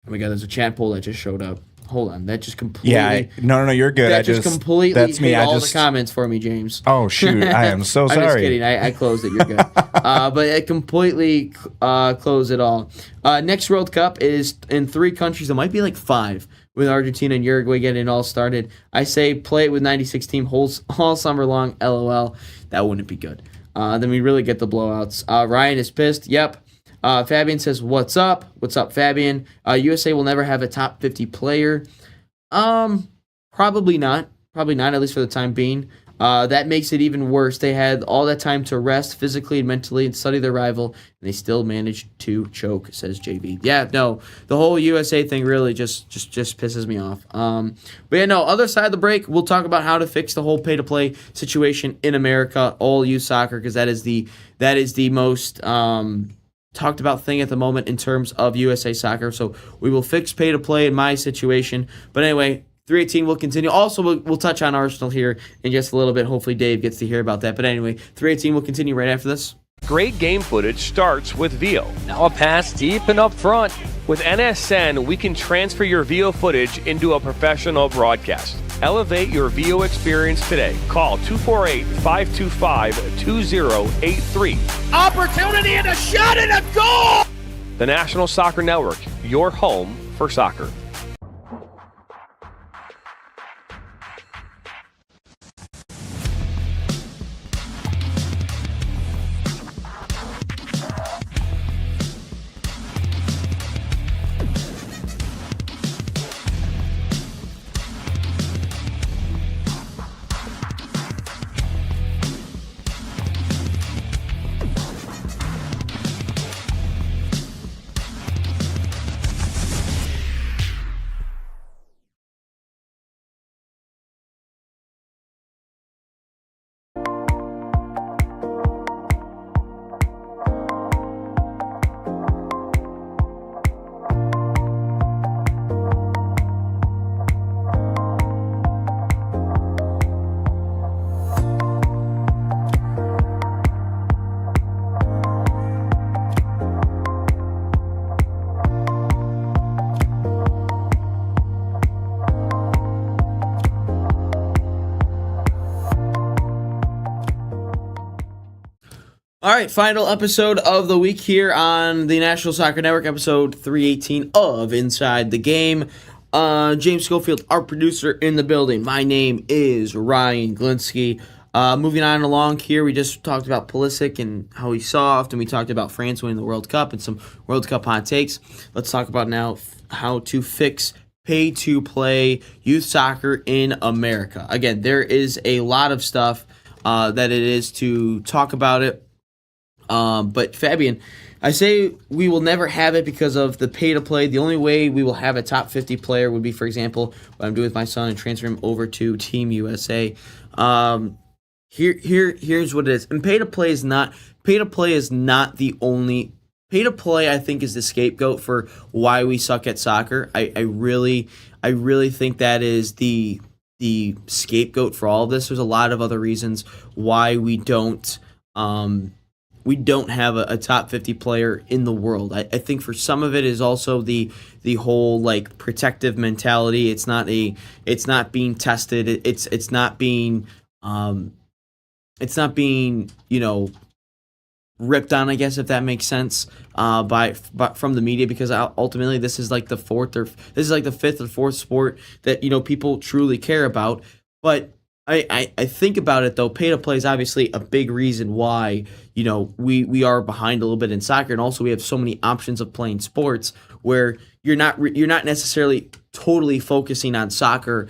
my God, there's a chat poll that just showed up. Hold on, that just completely...
Yeah, no, you're good.
That just completely
that's me.
hit all the comments for me, James.
Oh, shoot, I am so sorry.
I'm just kidding, I closed it, you're good. But it completely closed it all. Next World Cup is in 3 countries, it might be 5, with Argentina and Uruguay getting it all started. I say play it with 96 team holes all summer long, LOL. That wouldn't be good. Then we really get the blowouts. Ryan is pissed, yep. Fabian says, what's up? What's up, Fabian? USA will never have a top 50 player. Probably not, at least for the time being. That makes it even worse. They had all that time to rest physically and mentally and study their rival, and they still managed to choke, says JV. Yeah, no, the whole USA thing really just pisses me off. But yeah, no, other side of the break, we'll talk about how to fix the whole pay-to-play situation in America, all youth soccer, because that is the most... talked about thing at the moment in terms of USA Soccer. So we will fix pay to play in my situation. But anyway, 318 will continue. Also, we'll touch on Arsenal here in just a little bit. Hopefully Dave gets to hear about that. But anyway, 318 will continue right after this.
Great game footage starts with Vio. Now a pass deep and up front. With NSN, we can transfer your Vio footage into a professional broadcast. Elevate your Vio experience today. Call 248-525-2083.
Opportunity and a shot and a goal!
The National Soccer Network, your home for soccer.
All right, final episode of the week here on the National Soccer Network, episode 318 of Inside the Game. James Schofield, our producer in the building. My name is Ryan Glinsky. Moving on along here, we just talked about Pulisic and how he's soft, and we talked about France winning the World Cup and some World Cup hot takes. Let's talk about now how to fix pay-to-play youth soccer in America. Again, there is a lot of stuff that it is to talk about it. But Fabian, I say we will never have it because of the pay-to-play. The only way we will have a top 50 player would be, for example, what I'm doing with my son and transfer him over to Team USA. Here's what it is. And pay-to-play is not the only. Pay-to-play, I think, is the scapegoat for why we suck at soccer. I really think that is the scapegoat for all of this. There's a lot of other reasons why we don't have a top 50 player in the world. I think for some of it is also the whole like protective mentality. It's not being tested. It's not being ripped on, I guess, if that makes sense, from the media, because ultimately this is like the fifth or fourth sport that people truly care about. But I think about it though, pay to play is obviously a big reason why we are behind a little bit in soccer, and also we have so many options of playing sports where you're not necessarily totally focusing on soccer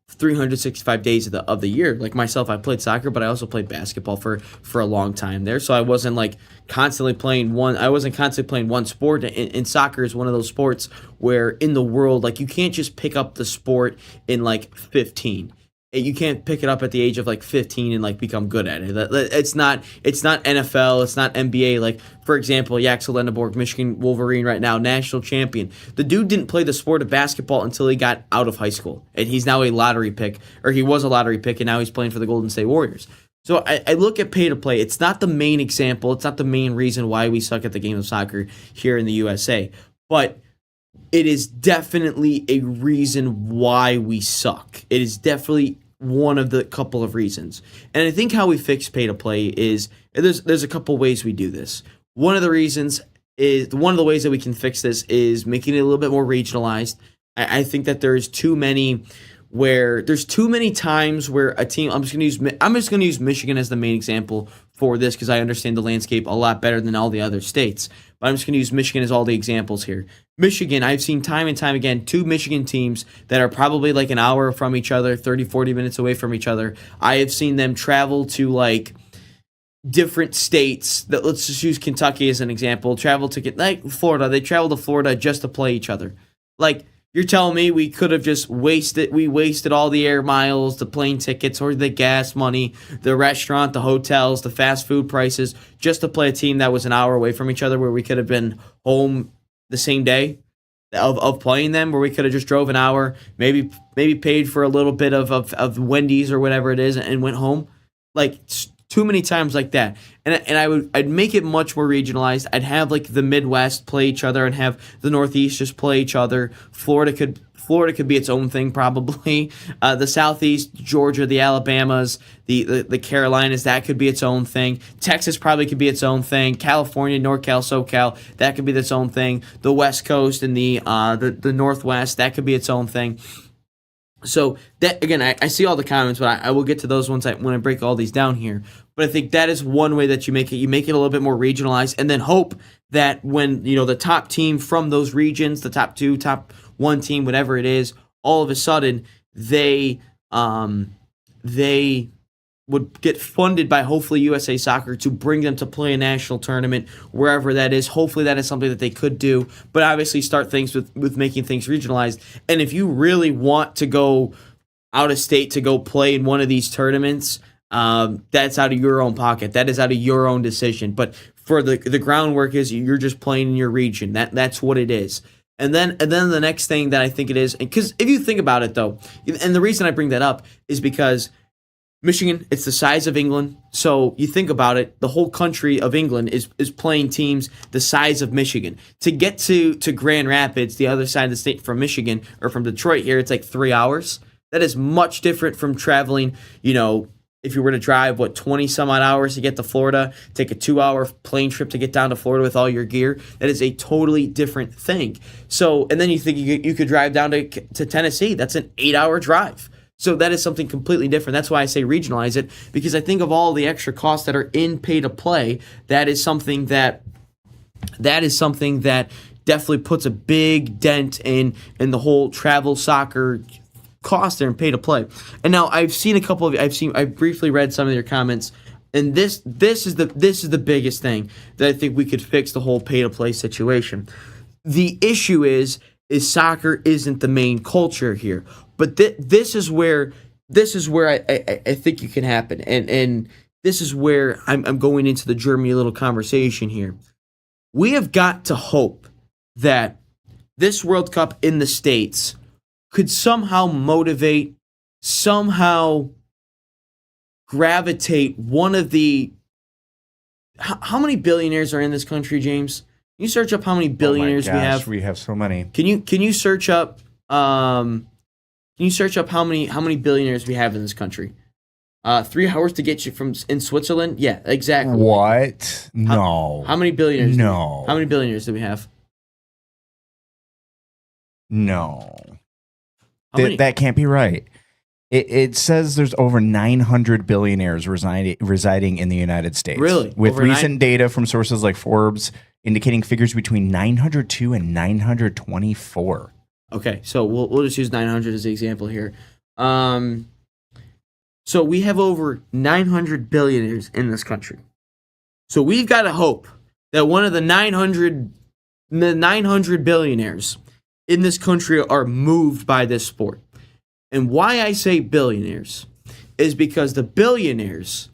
365 days of the year. Like myself, I played soccer, but I also played basketball for a long time there. So I wasn't constantly playing one sport. And soccer is one of those sports where in the world, you can't just pick up the sport in 15. You can't pick it up at the age of 15 and become good at it. It's not NFL, it's not NBA. For example, Yaxel Lendeborg, Michigan Wolverine right now, national champion. The dude didn't play the sport of basketball until he got out of high school, and he's now a lottery pick, or he was a lottery pick, and now he's playing for the Golden State Warriors. So I look at pay to play. It's not the main example. It's not the main reason why we suck at the game of soccer here in the USA, but it is definitely a reason why we suck. It is definitely one of the couple of reasons. And I think how we fix pay to play is there's a couple ways we do this. One of the ways that we can fix this is making it a little bit more regionalized. I think that there's too many times where a team, I'm just going to use Michigan as the main example for this because I understand the landscape a lot better than all the other states. But I'm just going to use Michigan as all the examples here. Michigan, I've seen time and time again, two Michigan teams that are probably an hour from each other, 30, 40 minutes away from each other. I have seen them travel to different states. Let's just use Kentucky as an example. Travel to Florida. They travel to Florida just to play each other. You're telling me we could have just wasted all the air miles, the plane tickets, or the gas money, the restaurant, the hotels, the fast food prices, just to play a team that was an hour away from each other, where we could have been home the same day of playing them, where we could have just drove an hour, maybe paid for a little bit of Wendy's or whatever it is, and went home. Too many times like that. And I'd make it much more regionalized. I'd have the Midwest play each other and have the Northeast just play each other. Florida could be its own thing probably. The Southeast, Georgia, the Alabamas, the Carolinas, that could be its own thing. Texas probably could be its own thing. California, NorCal, SoCal, that could be its own thing. The West Coast and the Northwest, that could be its own thing. So that, again, I see all the comments, but I will get to those ones when I break all these down here. But I think that is one way that you make it. You make it a little bit more regionalized, and then hope that when the top team from those regions, the top two, top one team, whatever it is, all of a sudden they would get funded by hopefully USA Soccer to bring them to play a national tournament wherever that is. Hopefully that is something that they could do, but obviously start things with making things regionalized. And if you really want to go out of state to go play in one of these tournaments, that's out of your own pocket. That is out of your own decision. But for the groundwork is you're just playing in your region. That's what it is. And then the next thing that I think it is, because if you think about it though, and the reason I bring that up is because Michigan, it's the size of England. So you think about it, the whole country of England is playing teams the size of Michigan. To get to Grand Rapids, the other side of the state from Michigan, or from Detroit here, it's 3 hours. That is much different from traveling, if you were to drive 20 some odd hours to get to Florida, take a 2-hour plane trip to get down to Florida with all your gear, that is a totally different thing. So, and then you think you could drive down to Tennessee. That's an 8-hour drive. So that is something completely different. That's why I say regionalize it, because I think of all the extra costs that are in pay to play, that is something that definitely puts a big dent in the whole travel soccer cost there and pay to play. And now I've briefly read some of your comments, and this is the biggest thing that I think we could fix the whole pay to play situation. The issue is soccer isn't the main culture here. But this is where I think it can happen, and this is where I'm going into the Germany little conversation here. We have got to hope that this World Cup in the States could somehow motivate, somehow gravitate one of the. How many billionaires are in this country, James? Can you search up how many billionaires we have?
We have so many.
Can you search up? Can you search up how many billionaires we have in this country? 3 hours to get you in Switzerland? Yeah, exactly.
What? No.
How many billionaires?
No.
How many billionaires do we have?
No.
How many?
That can't be right. It says there's over 900 billionaires residing in the United States.
Really?
With
Over
recent data from sources like Forbes indicating figures between 902 and 924.
Okay, so we'll just use 900 as the example here. So we have over 900 billionaires in this country. So we've got to hope that one of the 900 billionaires in this country are moved by this sport. And why I say billionaires is because the billionaires.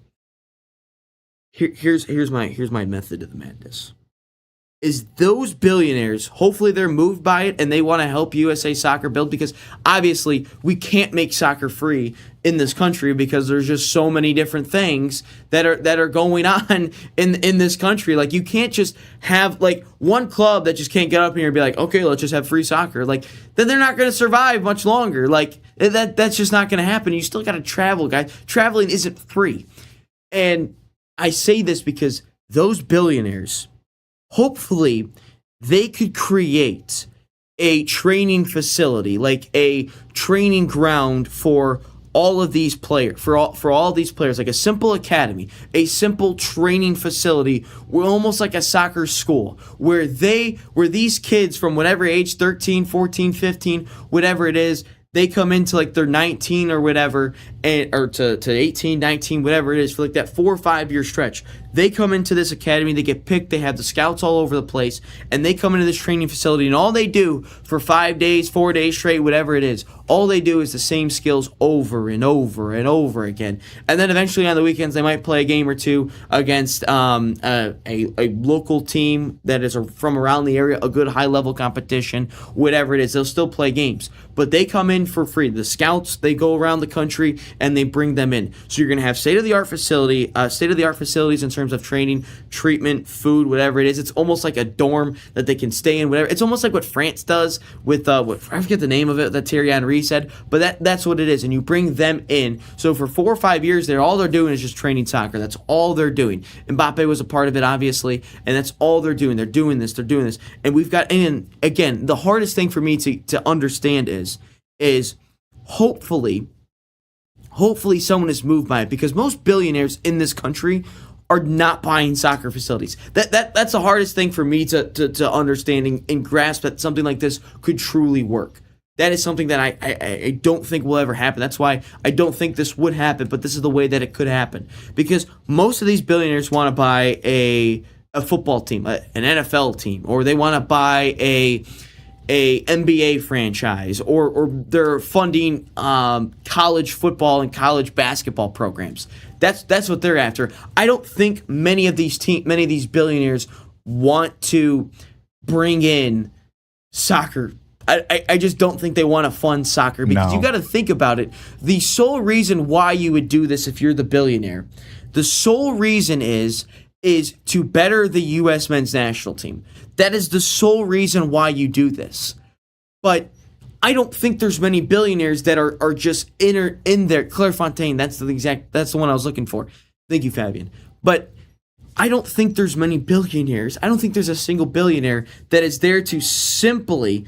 Here's my method of the madness. Is those billionaires, hopefully they're moved by it and they want to help USA Soccer build, because obviously we can't make soccer free in this country because there's just so many different things that are going on in this country. Like, you can't just have like one club that just can't get up here and be like, okay, let's just have free soccer. Like, then they're not going to survive much longer. Like, that's just not going to happen. You still got to travel, guys. Traveling isn't free. And I say this because those billionaires, hopefully, they could create a training facility, like a training ground for all of these players, for all these players, like a simple academy, a simple training facility, almost like a soccer school, where these kids from whatever age, 13, 14, 15, whatever it is, they come into like they're 19 or whatever, or to 18, 19, whatever it is, for like that 4 or 5 year stretch. They come into this academy, they get picked, they have the scouts all over the place, and they come into this training facility, and all they do for 5 days, 4 days straight, whatever it is, all they do is the same skills over and over and over again. And then eventually on the weekends, they might play a game or two against a local team that is from around the area, a good high-level competition, whatever it is. They'll still play games, but they come in for free. The scouts, they go around the country, and they bring them in. So you're going to have state-of-the-art facilities in terms of training, treatment, food, whatever it is. It's almost like a dorm that they can stay in, whatever. It's almost like what France does with I forget the name of it that Thierry Henry said, but that's what it is. And you bring them in. So for 4 or 5 years there, all they're doing is just training soccer. That's all they're doing. Mbappe was a part of it, obviously, and that's all they're doing. They're doing this. And we've got, and again, the hardest thing for me to understand is hopefully someone is moved by it, because most billionaires in this country are not buying soccer facilities. That's the hardest thing for me to understand and grasp, that something like this could truly work. That is something that I don't think will ever happen. That's why I don't think this would happen, but this is the way that it could happen. Because most of these billionaires want to buy a football team, an NFL team, or they want to buy a NBA franchise, or they're funding college football and college basketball programs. That's what they're after. I don't think many of these billionaires want to bring in soccer. I just don't think they want to fund soccer, because you got to think about it. The sole reason why you would do this, if you're the billionaire, the sole reason is to better the U.S. men's national team. That is the sole reason why you do this. But I don't think there's many billionaires that are just in there. Clairefontaine, that's the one I was looking for. Thank you, Fabian. But I don't think there's many billionaires. I don't think there's a single billionaire that is there to simply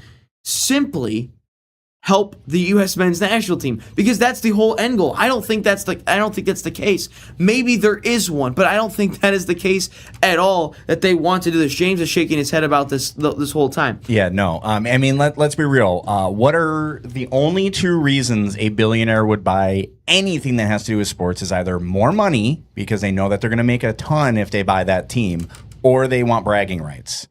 help the U.S. men's national team, because that's the whole end goal. I don't think that's the case. Maybe there is one, but I don't think that is the case at all, that they want to do this. James is shaking his head about this whole time.
Yeah, no. I mean, let's be real. What are the only two reasons a billionaire would buy anything that has to do with sports? Is either more money, because they know that they're going to make a ton if they buy that team, or they want bragging rights.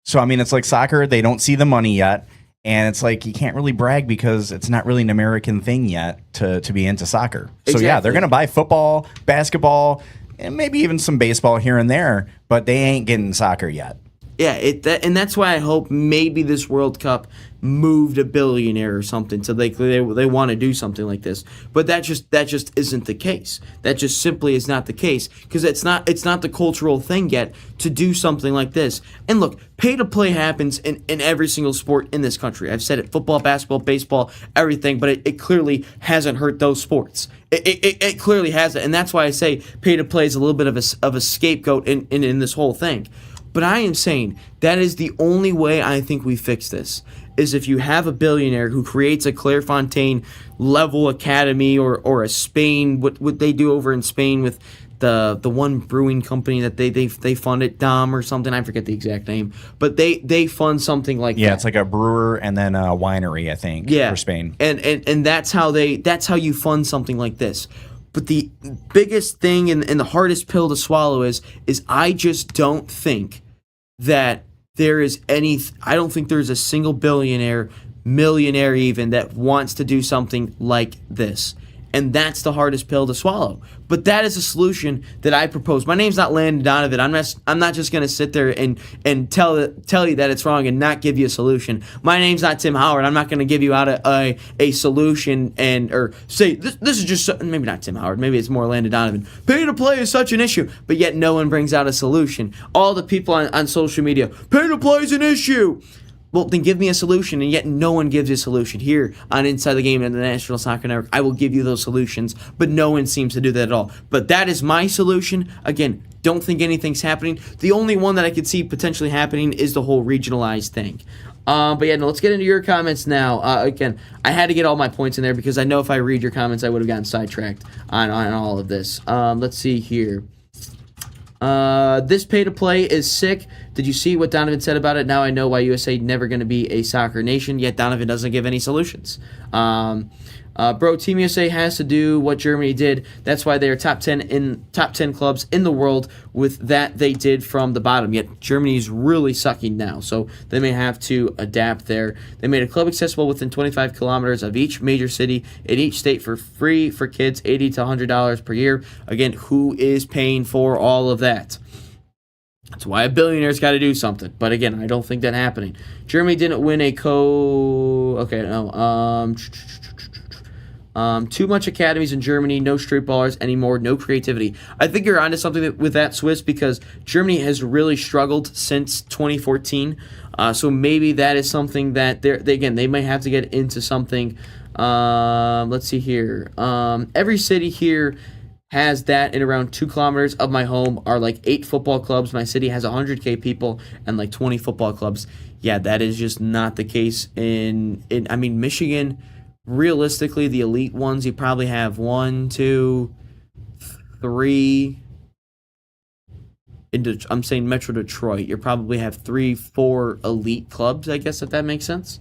So, I mean, it's like soccer. They don't see the money yet. And it's like you can't really brag because it's not really an American thing yet to be into soccer. So, yeah, they're going to buy football, basketball, and maybe even some baseball here and there, but they ain't getting soccer yet.
Yeah, and that's why I hope maybe this World Cup moved a billionaire or something, so they want to do something like this. But that just isn't the case. That just simply is not the case, because it's not the cultural thing yet to do something like this. And look, pay to play happens in every single sport in this country. I've said it: football, basketball, baseball, everything. But it clearly hasn't hurt those sports. It clearly hasn't, and that's why I say pay to play is a little bit of a scapegoat in this whole thing. But I am saying that is the only way I think we fix this, is if you have a billionaire who creates a Clairefontaine level academy or a Spain, what they do over in Spain with the one brewing company that they fund it, Dom or something, I forget the exact name, but they fund something like that.
Yeah, it's like a brewer and then a winery, I think, for Spain.
And that's how you fund something like this. But the biggest thing and the hardest pill to swallow is I just don't think that there is I don't think there's a single billionaire, millionaire even, that wants to do something like this. And that's the hardest pill to swallow. But that is a solution that I propose. My name's not Landon Donovan. I'm not just going to sit there and tell you that it's wrong and not give you a solution. My name's not Tim Howard. I'm not going to give you out a solution or say this is just, maybe not Tim Howard. Maybe it's more Landon Donovan. Pay to play is such an issue, but yet no one brings out a solution. All the people on social media, pay to play is an issue. Well, then give me a solution, and yet no one gives you a solution. Here on Inside the Game and the National Soccer Network, I will give you those solutions, but no one seems to do that at all. But that is my solution. Again, don't think anything's happening. The only one that I could see potentially happening is the whole regionalized thing. But yeah, no, let's get into your comments now. Again, I had to get all my points in there because I know if I read your comments, I would have gotten sidetracked on all of this. Let's see here. This pay to play is sick. Did you see what Donovan said about it? Now I know why USA never going to be a soccer nation, yet Donovan doesn't give any solutions. Bro, Team USA has to do what Germany did. That's why they are top 10 clubs in the world with that they did from the bottom. Yet Germany's really sucking now, so they may have to adapt there. They made a club accessible within 25 kilometers of each major city in each state for free for kids, $80 to $100 per year. Again, who is paying for all of that? That's why a billionaire's got to do something. But again, I don't think that happening. Germany didn't win too much academies in Germany, no street ballers anymore, no creativity. I think you're onto something with that, Swiss, because Germany has really struggled since 2014. So maybe that is something that they might have to get into something. Let's see here. Every city here has that in around 2 kilometers of my home are like 8 football clubs. My city has 100K people and like 20 football clubs. Yeah, that is just not the case in Michigan. Realistically, the elite ones, you probably have 1, 2, 3. I'm saying Metro Detroit. You probably have 3, 4 elite clubs, I guess, if that makes sense.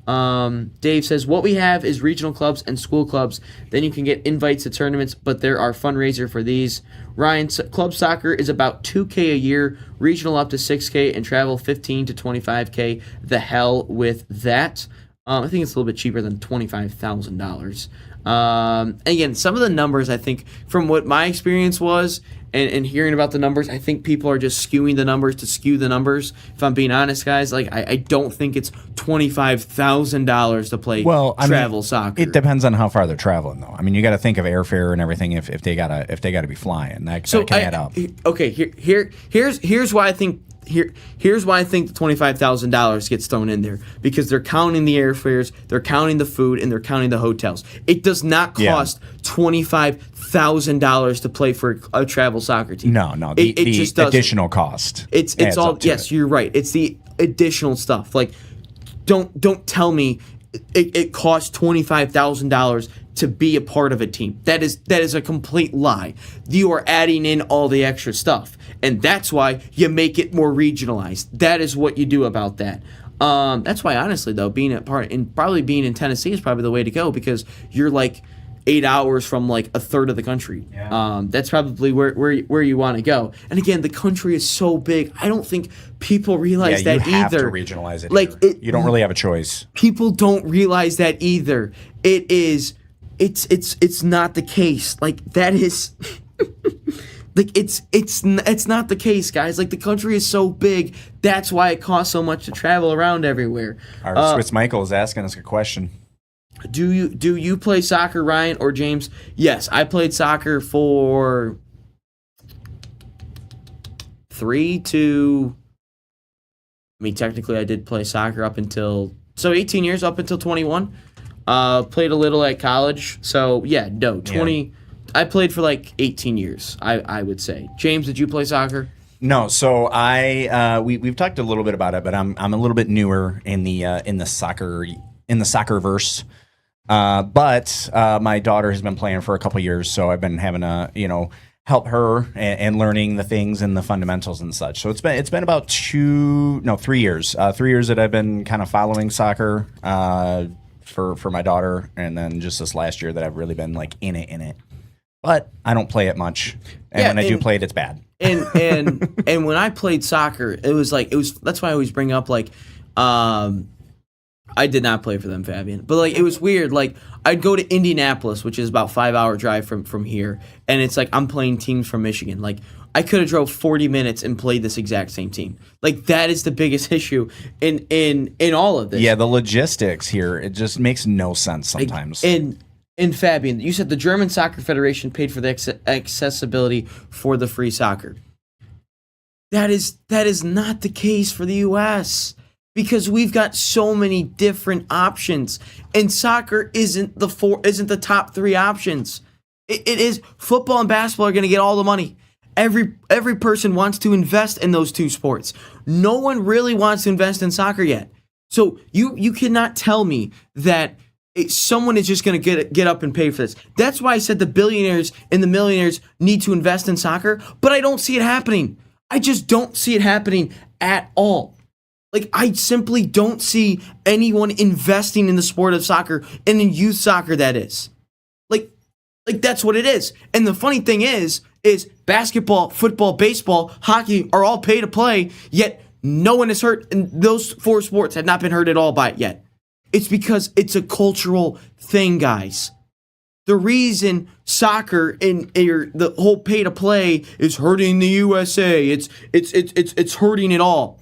Dave says, what we have is regional clubs and school clubs. Then you can get invites to tournaments, but there are fundraiser for these. Ryan, club soccer is about $2K a year, regional up to $6K, and travel $15 to $25K. The hell with that. I think it's a little bit cheaper than $25,000. Again, some of the numbers, I think, from what my experience was, and hearing about the numbers, I think people are just skewing the numbers to skew the numbers. If I'm being honest, guys, like I don't think it's $25,000 to play travel soccer.
It depends on how far they're traveling, though. I mean, you got to think of airfare and everything if they gotta be flying. That can add up.
Okay, here's why I think here's why I think the $25,000 gets thrown in there, because they're counting the airfares, they're counting the food, and they're counting the hotels. It does not cost $25,000 to play for a travel soccer team.
No,
it just doesn't.
Additional cost.
It's all, yes, you're right. It's the additional stuff. Like, don't tell me it costs $25,000 to be a part of a team. That is a complete lie. You are adding in all the extra stuff, and that's why you make it more regionalized. That is what you do about that. That's why, honestly, though, being in Tennessee is probably the way to go, because you're like 8 hours from like a third of the country. Yeah. That's probably where you want to go. And again, the country is so big. I don't think people realize that either.
You have to regionalize it.
Like
you don't really have a choice.
People don't realize that either. It's not the case. Like, that is like it's not the case, guys. Like, the country is so big. That's why it costs so much to travel around everywhere.
Our Swiss Michael is asking us a question.
Do you play soccer, Ryan or James? Yes, I played soccer for technically I did play soccer up until 18 years, up until 21. Played a little at college. So, yeah, no, 20. Yeah. I played for like 18 years, I would say. James, did you play soccer?
No, so we've talked a little bit about it, but I'm a little bit newer in the soccerverse. But my daughter has been playing for a couple years, so I've been having to help her and learning the things and the fundamentals and such. So it's been about 3 years. 3 years that I've been kind of following soccer for my daughter, and then just this last year that I've really been like in it. But I don't play it much, and when I do play it, it's bad.
And when I played soccer, it was that's why I always bring up like, I did not play for them, Fabian, but like it was weird. Like, I'd go to Indianapolis, which is about 5-hour drive from here, and it's like I'm playing teams from Michigan. Like, I could have drove 40 minutes and played this exact same team. Like, that is the biggest issue in all of this.
Yeah, the logistics here, it just makes no sense sometimes.
And Fabian, you said the German Soccer Federation paid for the accessibility for the free soccer. That is not the case for the U.S., because we've got so many different options, and soccer isn't the top 3 options. It is football and basketball are going to get all the money. Every person wants to invest in those 2 sports. No one really wants to invest in soccer yet. So you cannot tell me that someone is just going to get up and pay for this. That's why I said the billionaires and the millionaires need to invest in soccer, but I don't see it happening. I just don't see it happening at all. Like, I simply don't see anyone investing in the sport of soccer, and in youth soccer, that is. Like that's what it is. And the funny thing is basketball, football, baseball, hockey are all pay to play, yet no one is hurt, and those 4 sports have not been hurt at all by it yet. It's because it's a cultural thing, guys. The reason soccer and the whole pay to play is hurting the USA, it's hurting it all.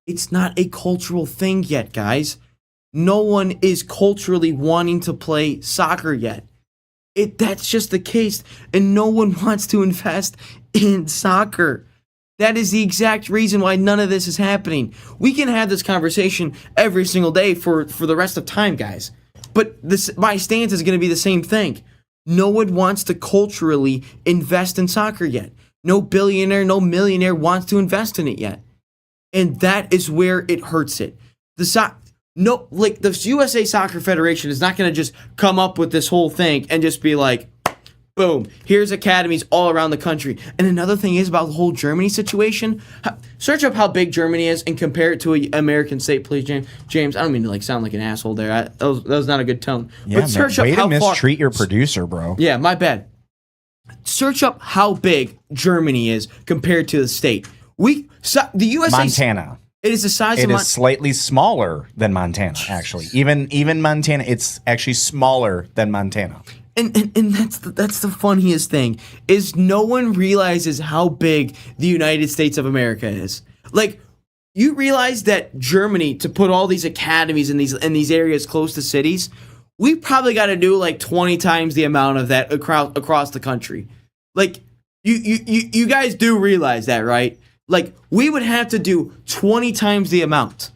It's not a cultural thing yet, guys. No one is culturally wanting to play soccer yet. That's just the case, and no one wants to invest in soccer. That is the exact reason why none of this is happening. We can have this conversation every single day for the rest of time, guys. But my stance is going to be the same thing. No one wants to culturally invest in soccer yet. No billionaire, no millionaire wants to invest in it yet. And that is where it hurts it. The USA Soccer Federation is not going to just come up with this whole thing and just be like, boom, here's academies all around the country. And another thing is about the whole Germany situation. Search up how big Germany is and compare it to an American state, please, James. I don't mean to sound like an asshole there. That was not a good tone.
Yeah, but search up how mistreat your producer, bro.
Yeah, my bad. Search up how big Germany is compared to the state. The USA,
Montana.
It is the size of
It is slightly smaller than Montana, actually. Even Montana, it's actually smaller than Montana.
And that's the funniest thing, is no one realizes how big the United States of America is. Like, you realize that Germany, to put all these academies in these areas close to cities, we probably got to do like 20 times the amount of that across the country. Like, you guys do realize that, right? Like, we would have to do 20 times the amount.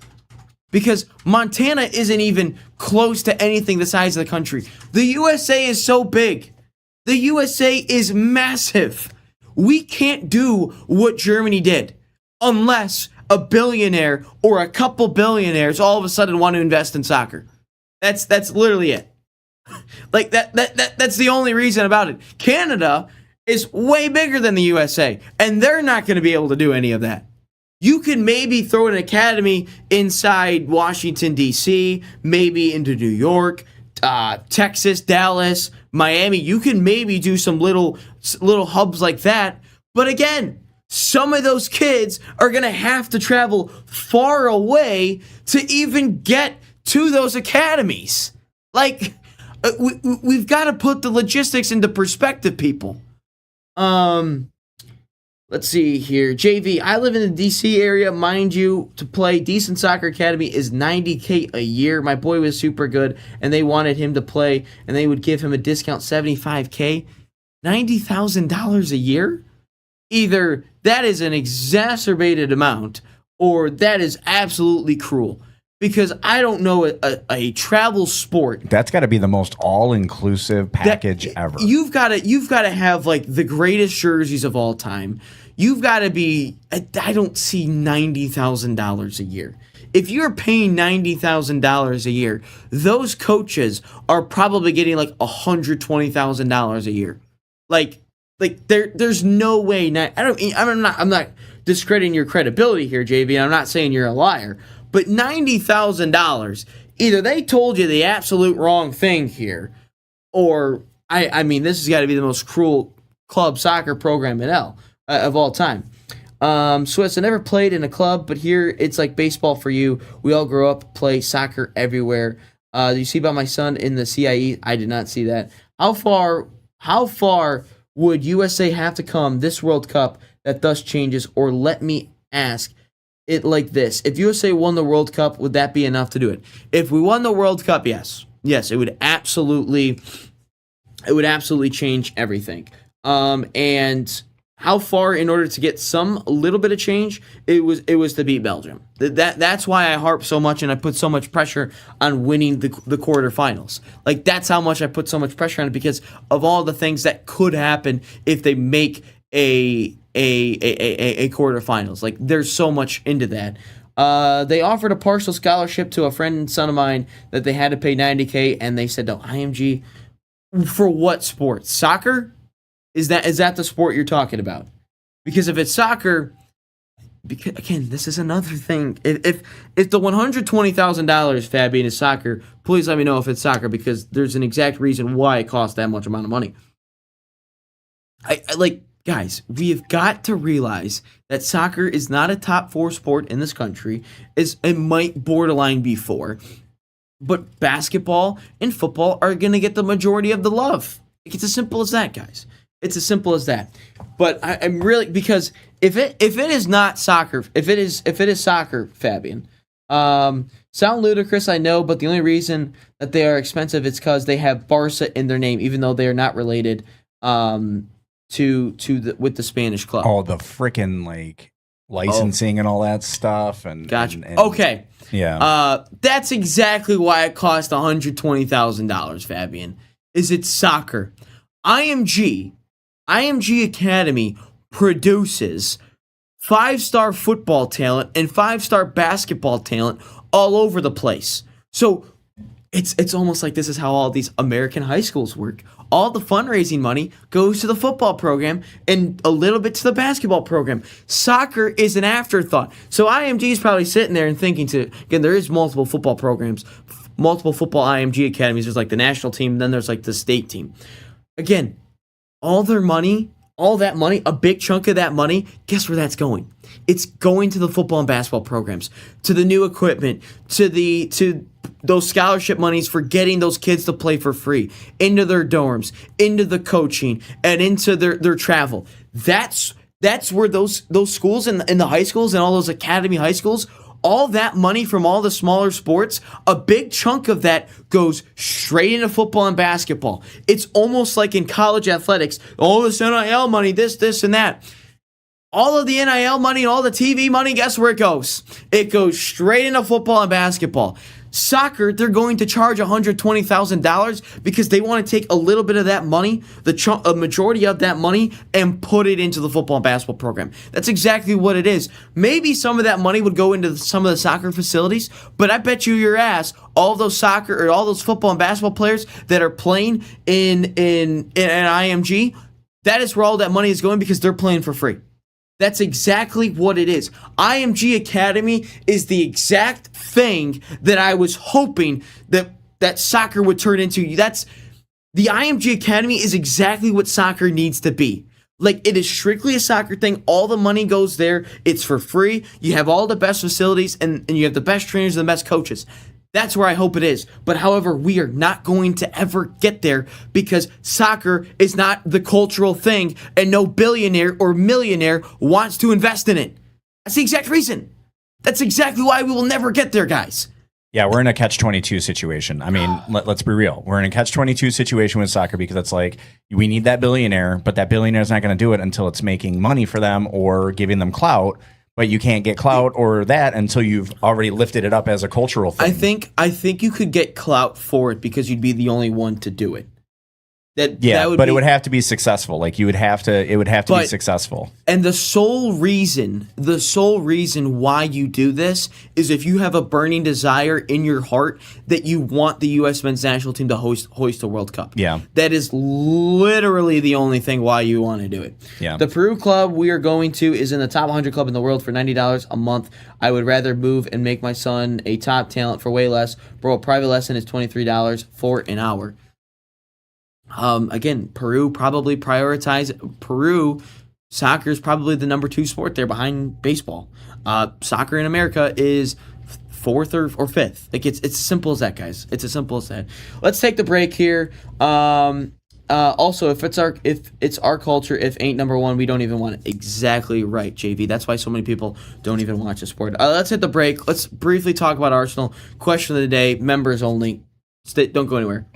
Because Montana isn't even close to anything the size of the country. The USA is so big. The USA is massive. We can't do what Germany did unless a billionaire or a couple billionaires all of a sudden want to invest in soccer. That's literally it. Like that's the only reason about it. Canada is way bigger than the USA, and they're not going to be able to do any of that. You can maybe throw an academy inside Washington, D.C., maybe into New York, Texas, Dallas, Miami. You can maybe do some little hubs like that. But again, some of those kids are going to have to travel far away to even get to those academies. Like, we've got to put the logistics into perspective, people. Let's see here. JV, I live in the D.C. area. Mind you, to play decent soccer academy is $90K a year. My boy was super good, and they wanted him to play, and they would give him a discount, $75K. $90,000 a year? Either that is an exacerbated amount, or that is absolutely cruel. Because I don't know a travel sport.
That's got to be the most all-inclusive package ever.
You've got to have like the greatest jerseys of all time. You've got to be. I don't see $90,000 a year. If you're paying $90,000 a year, those coaches are probably getting like $120,000 a year. Like there's no way. I'm not discrediting your credibility here, JV. I'm not saying you're a liar. But $90,000, either they told you the absolute wrong thing here, or, I mean, this has got to be the most cruel club soccer program of all time. Swiss, I never played in a club, but here it's like baseball for you. We all grow up, play soccer everywhere. Do you see about my son in the CIE? I did not see that. How far would USA have to come this World Cup that thus changes? Or let me ask it like this. If USA won the World Cup, would that be enough to do it? If we won the World Cup, yes. Yes, it would absolutely change everything. And how far in order to get a little bit of change, it was to beat Belgium. That's why I harp so much and I put so much pressure on winning the quarterfinals. Like, that's how much I put so much pressure on it, because of all the things that could happen if they make a quarterfinals. Like, there's so much into that. They offered a partial scholarship to a friend and son of mine that they had to pay $90K, and they said no. IMG for what sport? Soccer? Is that the sport you're talking about? Because if it's soccer, again, this is another thing. If the $120,000, Fabian, is soccer, please let me know if it's soccer, because there's an exact reason why it costs that much amount of money. Guys, we have got to realize that soccer is not a top 4 sport in this country. It might borderline be 4. But basketball and football are going to get the majority of the love. It's as simple as that, guys. It's as simple as that. But I'm really, because if it is not soccer, if it is soccer, Fabian, sound ludicrous, I know, but the only reason that they are expensive is because they have Barca in their name, even though they are not related with the Spanish club.
Oh, the freaking licensing and all that stuff. And
gotcha.
And
okay.
Yeah.
That's exactly why it cost $120,000, Fabian. Is it soccer? IMG Academy produces 5-star football talent and 5-star basketball talent all over the place. So it's almost like this is how all these American high schools work. All the fundraising money goes to the football program and a little bit to the basketball program. Soccer is an afterthought. So IMG is probably sitting there and thinking again, there is multiple football programs, multiple football IMG academies. There's like the national team, and then there's like the state team. Again, all that money, a big chunk of that money, guess where that's going? It's going to the football and basketball programs, to the new equipment, to those scholarship monies for getting those kids to play for free, into their dorms, into the coaching, and into their travel. That's where those schools in the high schools and all those academy high schools, all that money from all the smaller sports, a big chunk of that goes straight into football and basketball. It's almost like in college athletics, all this NIL money, this, and that. all of the NIL money and all the TV money, guess where it goes? It goes straight into football and basketball. Soccer, they're going to charge $120,000 because they want to take a little bit of that money, a majority of that money, and put it into the football and basketball program. That's exactly what it is. Maybe some of that money would go into some of the soccer facilities, but I bet you your ass, all those soccer or all those football and basketball players that are playing in an IMG, that is where all that money is going because they're playing for free. That's exactly what it is. IMG Academy is the exact thing that I was hoping that soccer would turn into. The IMG Academy is exactly what soccer needs to be. Like, it is strictly a soccer thing. All the money goes there. It's for free. You have all the best facilities and you have the best trainers and the best coaches. That's where I hope it is. But however, we are not going to ever get there because soccer is not the cultural thing and no billionaire or millionaire wants to invest in it. That's the exact reason. That's exactly why we will never get there, guys.
Yeah, we're in a catch-22 situation. I mean, let's be real. We're in a catch-22 situation with soccer because it's like we need that billionaire, but that billionaire is not going to do it until it's making money for them or giving them clout. But you can't get clout or that until you've already lifted it up as a cultural thing.
I think you could get clout for it because you'd be the only one to do it. It would have to be
successful. Like it would have to be successful.
And the sole reason why you do this is if you have a burning desire in your heart that you want the U.S. men's national team to hoist a World Cup.
Yeah.
That is literally the only thing why you want to do it.
Yeah.
The Peru club we are going to is in the top 100 club in the world for $90 a month. I would rather move and make my son a top talent for way less. Bro, a private lesson is $23 for an hour. Again, Peru probably soccer is probably the number 2 sport there behind baseball. Soccer in America is 4th or 5th. Like it's as simple as that, guys. It's as simple as that. Let's take the break here. Also, if it's our culture, if ain't number 1, we don't even want it. Exactly right, JV. That's why so many people don't even watch the sport. Let's hit the break. Let's briefly talk about Arsenal. Question of the day, members only. Don't go anywhere.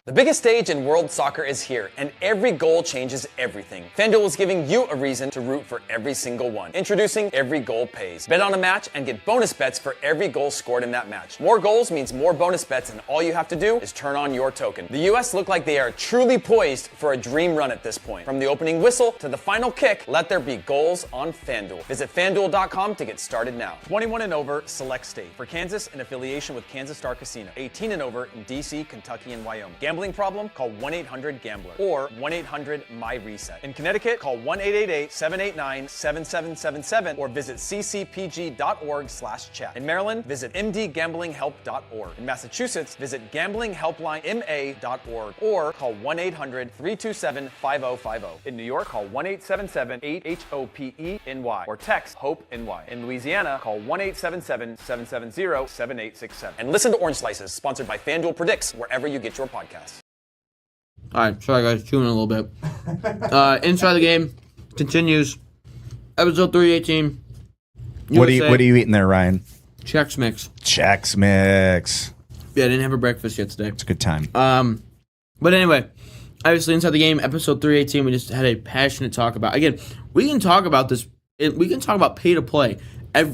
The biggest stage in world soccer is here, and every goal changes everything. FanDuel is giving you a reason to root for every single one. Introducing Every Goal Pays. Bet on a match and get bonus bets for every goal scored in that match. More goals means more bonus bets, and all you have to do is turn on your token. The U.S. look like they are truly poised for a dream run at this point. From the opening whistle to the final kick, let there be goals on FanDuel. Visit FanDuel.com to get started now. 21 and over, select state. For Kansas, in affiliation with Kansas Star Casino. 18 and over in D.C., Kentucky, and Wyoming. Gambling problem? Call 1-800-GAMBLER or 1-800-MY-RESET. In Connecticut, call 1-888-789-7777 or visit ccpg.org/chat. In Maryland, visit mdgamblinghelp.org. In Massachusetts, visit gamblinghelplinema.org or call 1-800-327-5050. In New York, call 1-877-8-HOPE-NY or text HOPE-NY. In Louisiana, call 1-877-770-7867. And listen to Orange Slices, sponsored by FanDuel Predicts, wherever you get your podcasts.
All right, sorry guys, chewing a little bit. Inside the Game continues. Episode 318.
What are you eating there, Ryan?
Chex Mix.
Chex Mix.
Yeah, I didn't have a breakfast yet today.
It's a good time.
But anyway, obviously Inside the Game, episode 318, we just had a passionate talk about. Again, we can talk about this. We can talk about pay to play.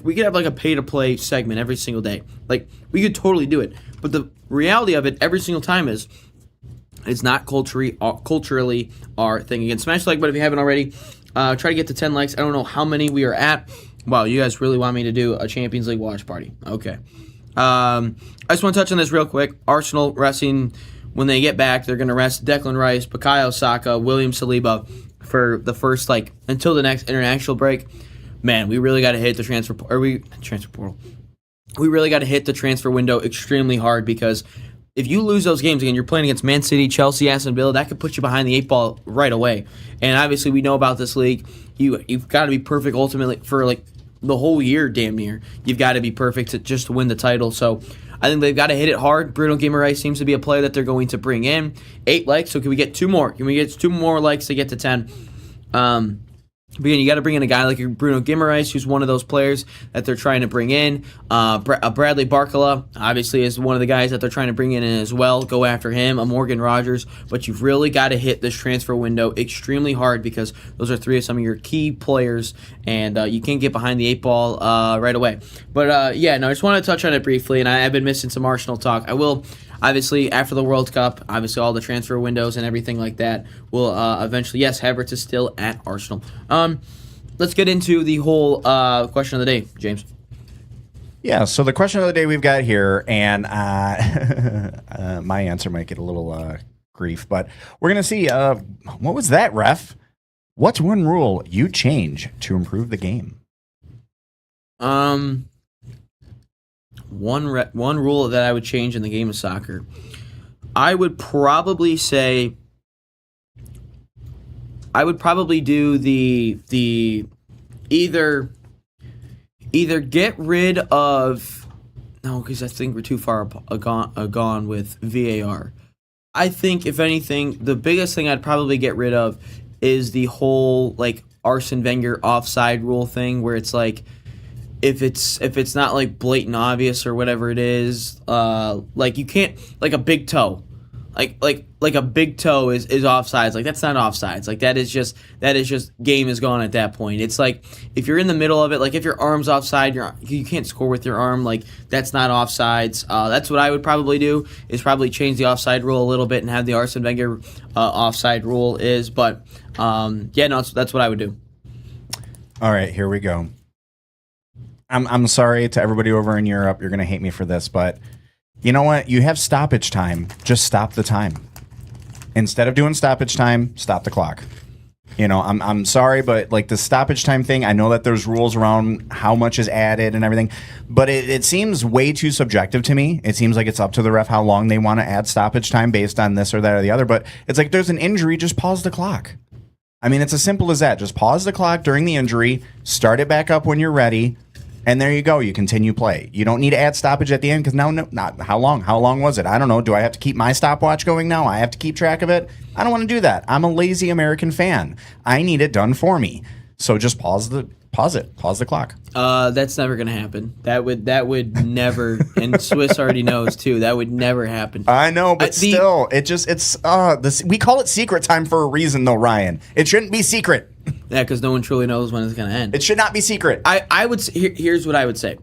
We could have like a pay to play segment every single day. Like, we could totally do it. But the reality of it every single time is it's not culturally our thing. Again, smash the like button if you haven't already. Try to get to 10 likes. I don't know how many we are at. Wow, you guys really want me to do a Champions League watch party. Okay. I just want to touch on this real quick. Arsenal resting, when they get back, they're going to rest Declan Rice, Bukayo Saka, William Saliba for the first, until the next international break. Man, we really got to hit the transfer portal. We really got to hit the transfer window extremely hard because if you lose those games again, you're playing against Man City, Chelsea, Aston Villa. That could put you behind the 8 ball right away. And obviously, we know about this league. You've got to be perfect ultimately for like the whole year, damn near. You've got to be perfect to win the title. So I think they've got to hit it hard. Bruno Guimaraes seems to be a player that they're going to bring in. 8 likes. So can we get 2 more? Can we get 2 more likes to get to 10? But again, you got to bring in a guy like Bruno Guimaraes, who's one of those players that they're trying to bring in. Bradley Barcola, obviously, is one of the guys that they're trying to bring in as well. Go after him. A Morgan Rogers. But you've really got to hit this transfer window extremely hard because those are 3 of some of your key players, and you can't get behind the 8 ball right away. But, I just want to touch on it briefly, and I've been missing some Arsenal talk. I will. Obviously, after the World Cup, obviously all the transfer windows and everything like that will eventually, yes, Havertz is still at Arsenal. Let's get into the whole question of the day, James.
Yeah, so the question of the day we've got here, and my answer might get a little grief, but we're going to see, what was that, ref? What's one rule you'd change to improve the game?
One rule that I would change in the game of soccer, I would probably do the either get rid of because I think we're too far gone with VAR. I think if anything, the biggest thing I'd probably get rid of is the whole like Arsene Wenger offside rule thing, where it's like, if it's not like blatant obvious or whatever it is, like you can't, like a big toe, like a big toe is offsides. Like that's not offsides. Like that is just game is gone at that point. It's like if you're in the middle of it, like if your arm's offside, you can't score with your arm. Like that's not offsides. That's what I would probably do, is probably change the offside rule a little bit and have the Arsene Wenger offside rule is. But that's what I would do.
All right, here we go. I'm sorry to everybody over in Europe. You're going to hate me for this, but you know what? You have stoppage time. Just stop the time. Instead of doing stoppage time, stop the clock. You know, I'm sorry, but like the stoppage time thing, I know that there's rules around how much is added and everything, but it seems way too subjective to me. It seems like it's up to the ref how long they want to add stoppage time based on this or that or the other, but it's like there's an injury, just pause the clock. I mean, it's as simple as that. Just pause the clock during the injury, start it back up when you're ready, and there you go. You continue play. You don't need to add stoppage at the end because not how long? How long was it? I don't know. Do I have to keep my stopwatch going now? I have to keep track of it? I don't want to do that. I'm a lazy American fan. I need it done for me. So just pause the clock.
That's never gonna happen. That would never. And Swiss already knows too. That would never happen.
I know, but still, we call it secret time for a reason, though, Ryan. It shouldn't be secret.
Yeah, because no one truly knows when it's gonna end.
It should not be secret.
I would say, here's what I would say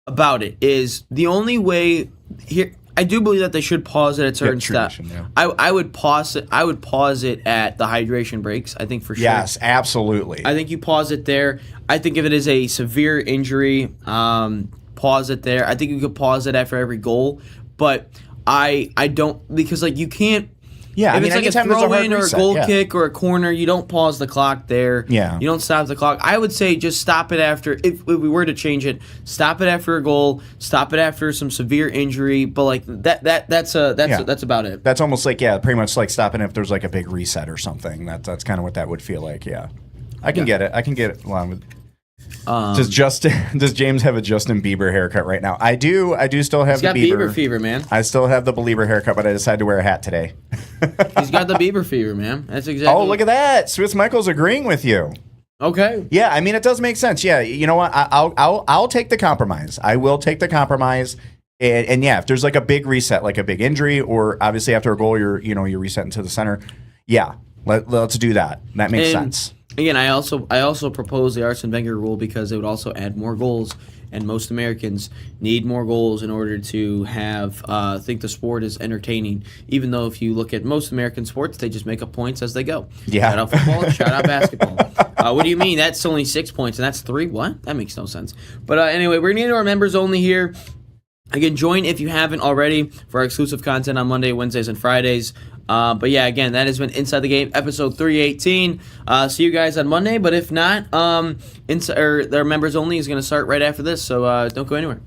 about it is the only way here. I do believe that they should pause it at certain stuff. Yeah. I would pause it. I would pause it at the hydration breaks. I think for sure.
Yes, absolutely.
I think you pause it there. I think if it is a severe injury, pause it there. I think you could pause it after every goal, but I don't, because like you can't.
Yeah,
if it's like a throw-in or a goal kick or a corner, you don't pause the clock there.
Yeah.
You don't stop the clock. I would say just stop it after, if we were to change it, stop it after a goal, stop it after some severe injury, but like that's about it.
That's almost like, pretty much like stopping if there's like a big reset or something. That's kind of what that would feel like, yeah. I can get it. Well, does James have a Justin Bieber haircut right now? I do still have the Bieber.
He's got Bieber fever, man.
I still have the Belieber haircut, but I decided to wear a hat today.
He's got the Bieber fever, man. That's exactly.
Oh, look at that! Swiss Michael's agreeing with you.
Okay.
Yeah, I mean it does make sense. Yeah, you know what? I'll take the compromise. I will take the compromise. And yeah, if there's like a big reset, like a big injury, or obviously after a goal, you're resetting to the center. Yeah, let's do that. That makes sense.
Again, I also propose the Arsene Wenger rule because it would also add more goals, and most Americans need more goals in order to have think the sport is entertaining. Even though if you look at most American sports, they just make up points as they go.
Yeah.
Shout out football, shout out basketball. What do you mean? That's only 6 points and that's 3? What? That makes no sense. But anyway, we're going to our members only here. Again, join if you haven't already for our exclusive content on Monday, Wednesdays, and Fridays. But yeah, again, that has been Inside the Game, episode 318. See you guys on Monday, but if not, their members only is going to start right after this, so don't go anywhere.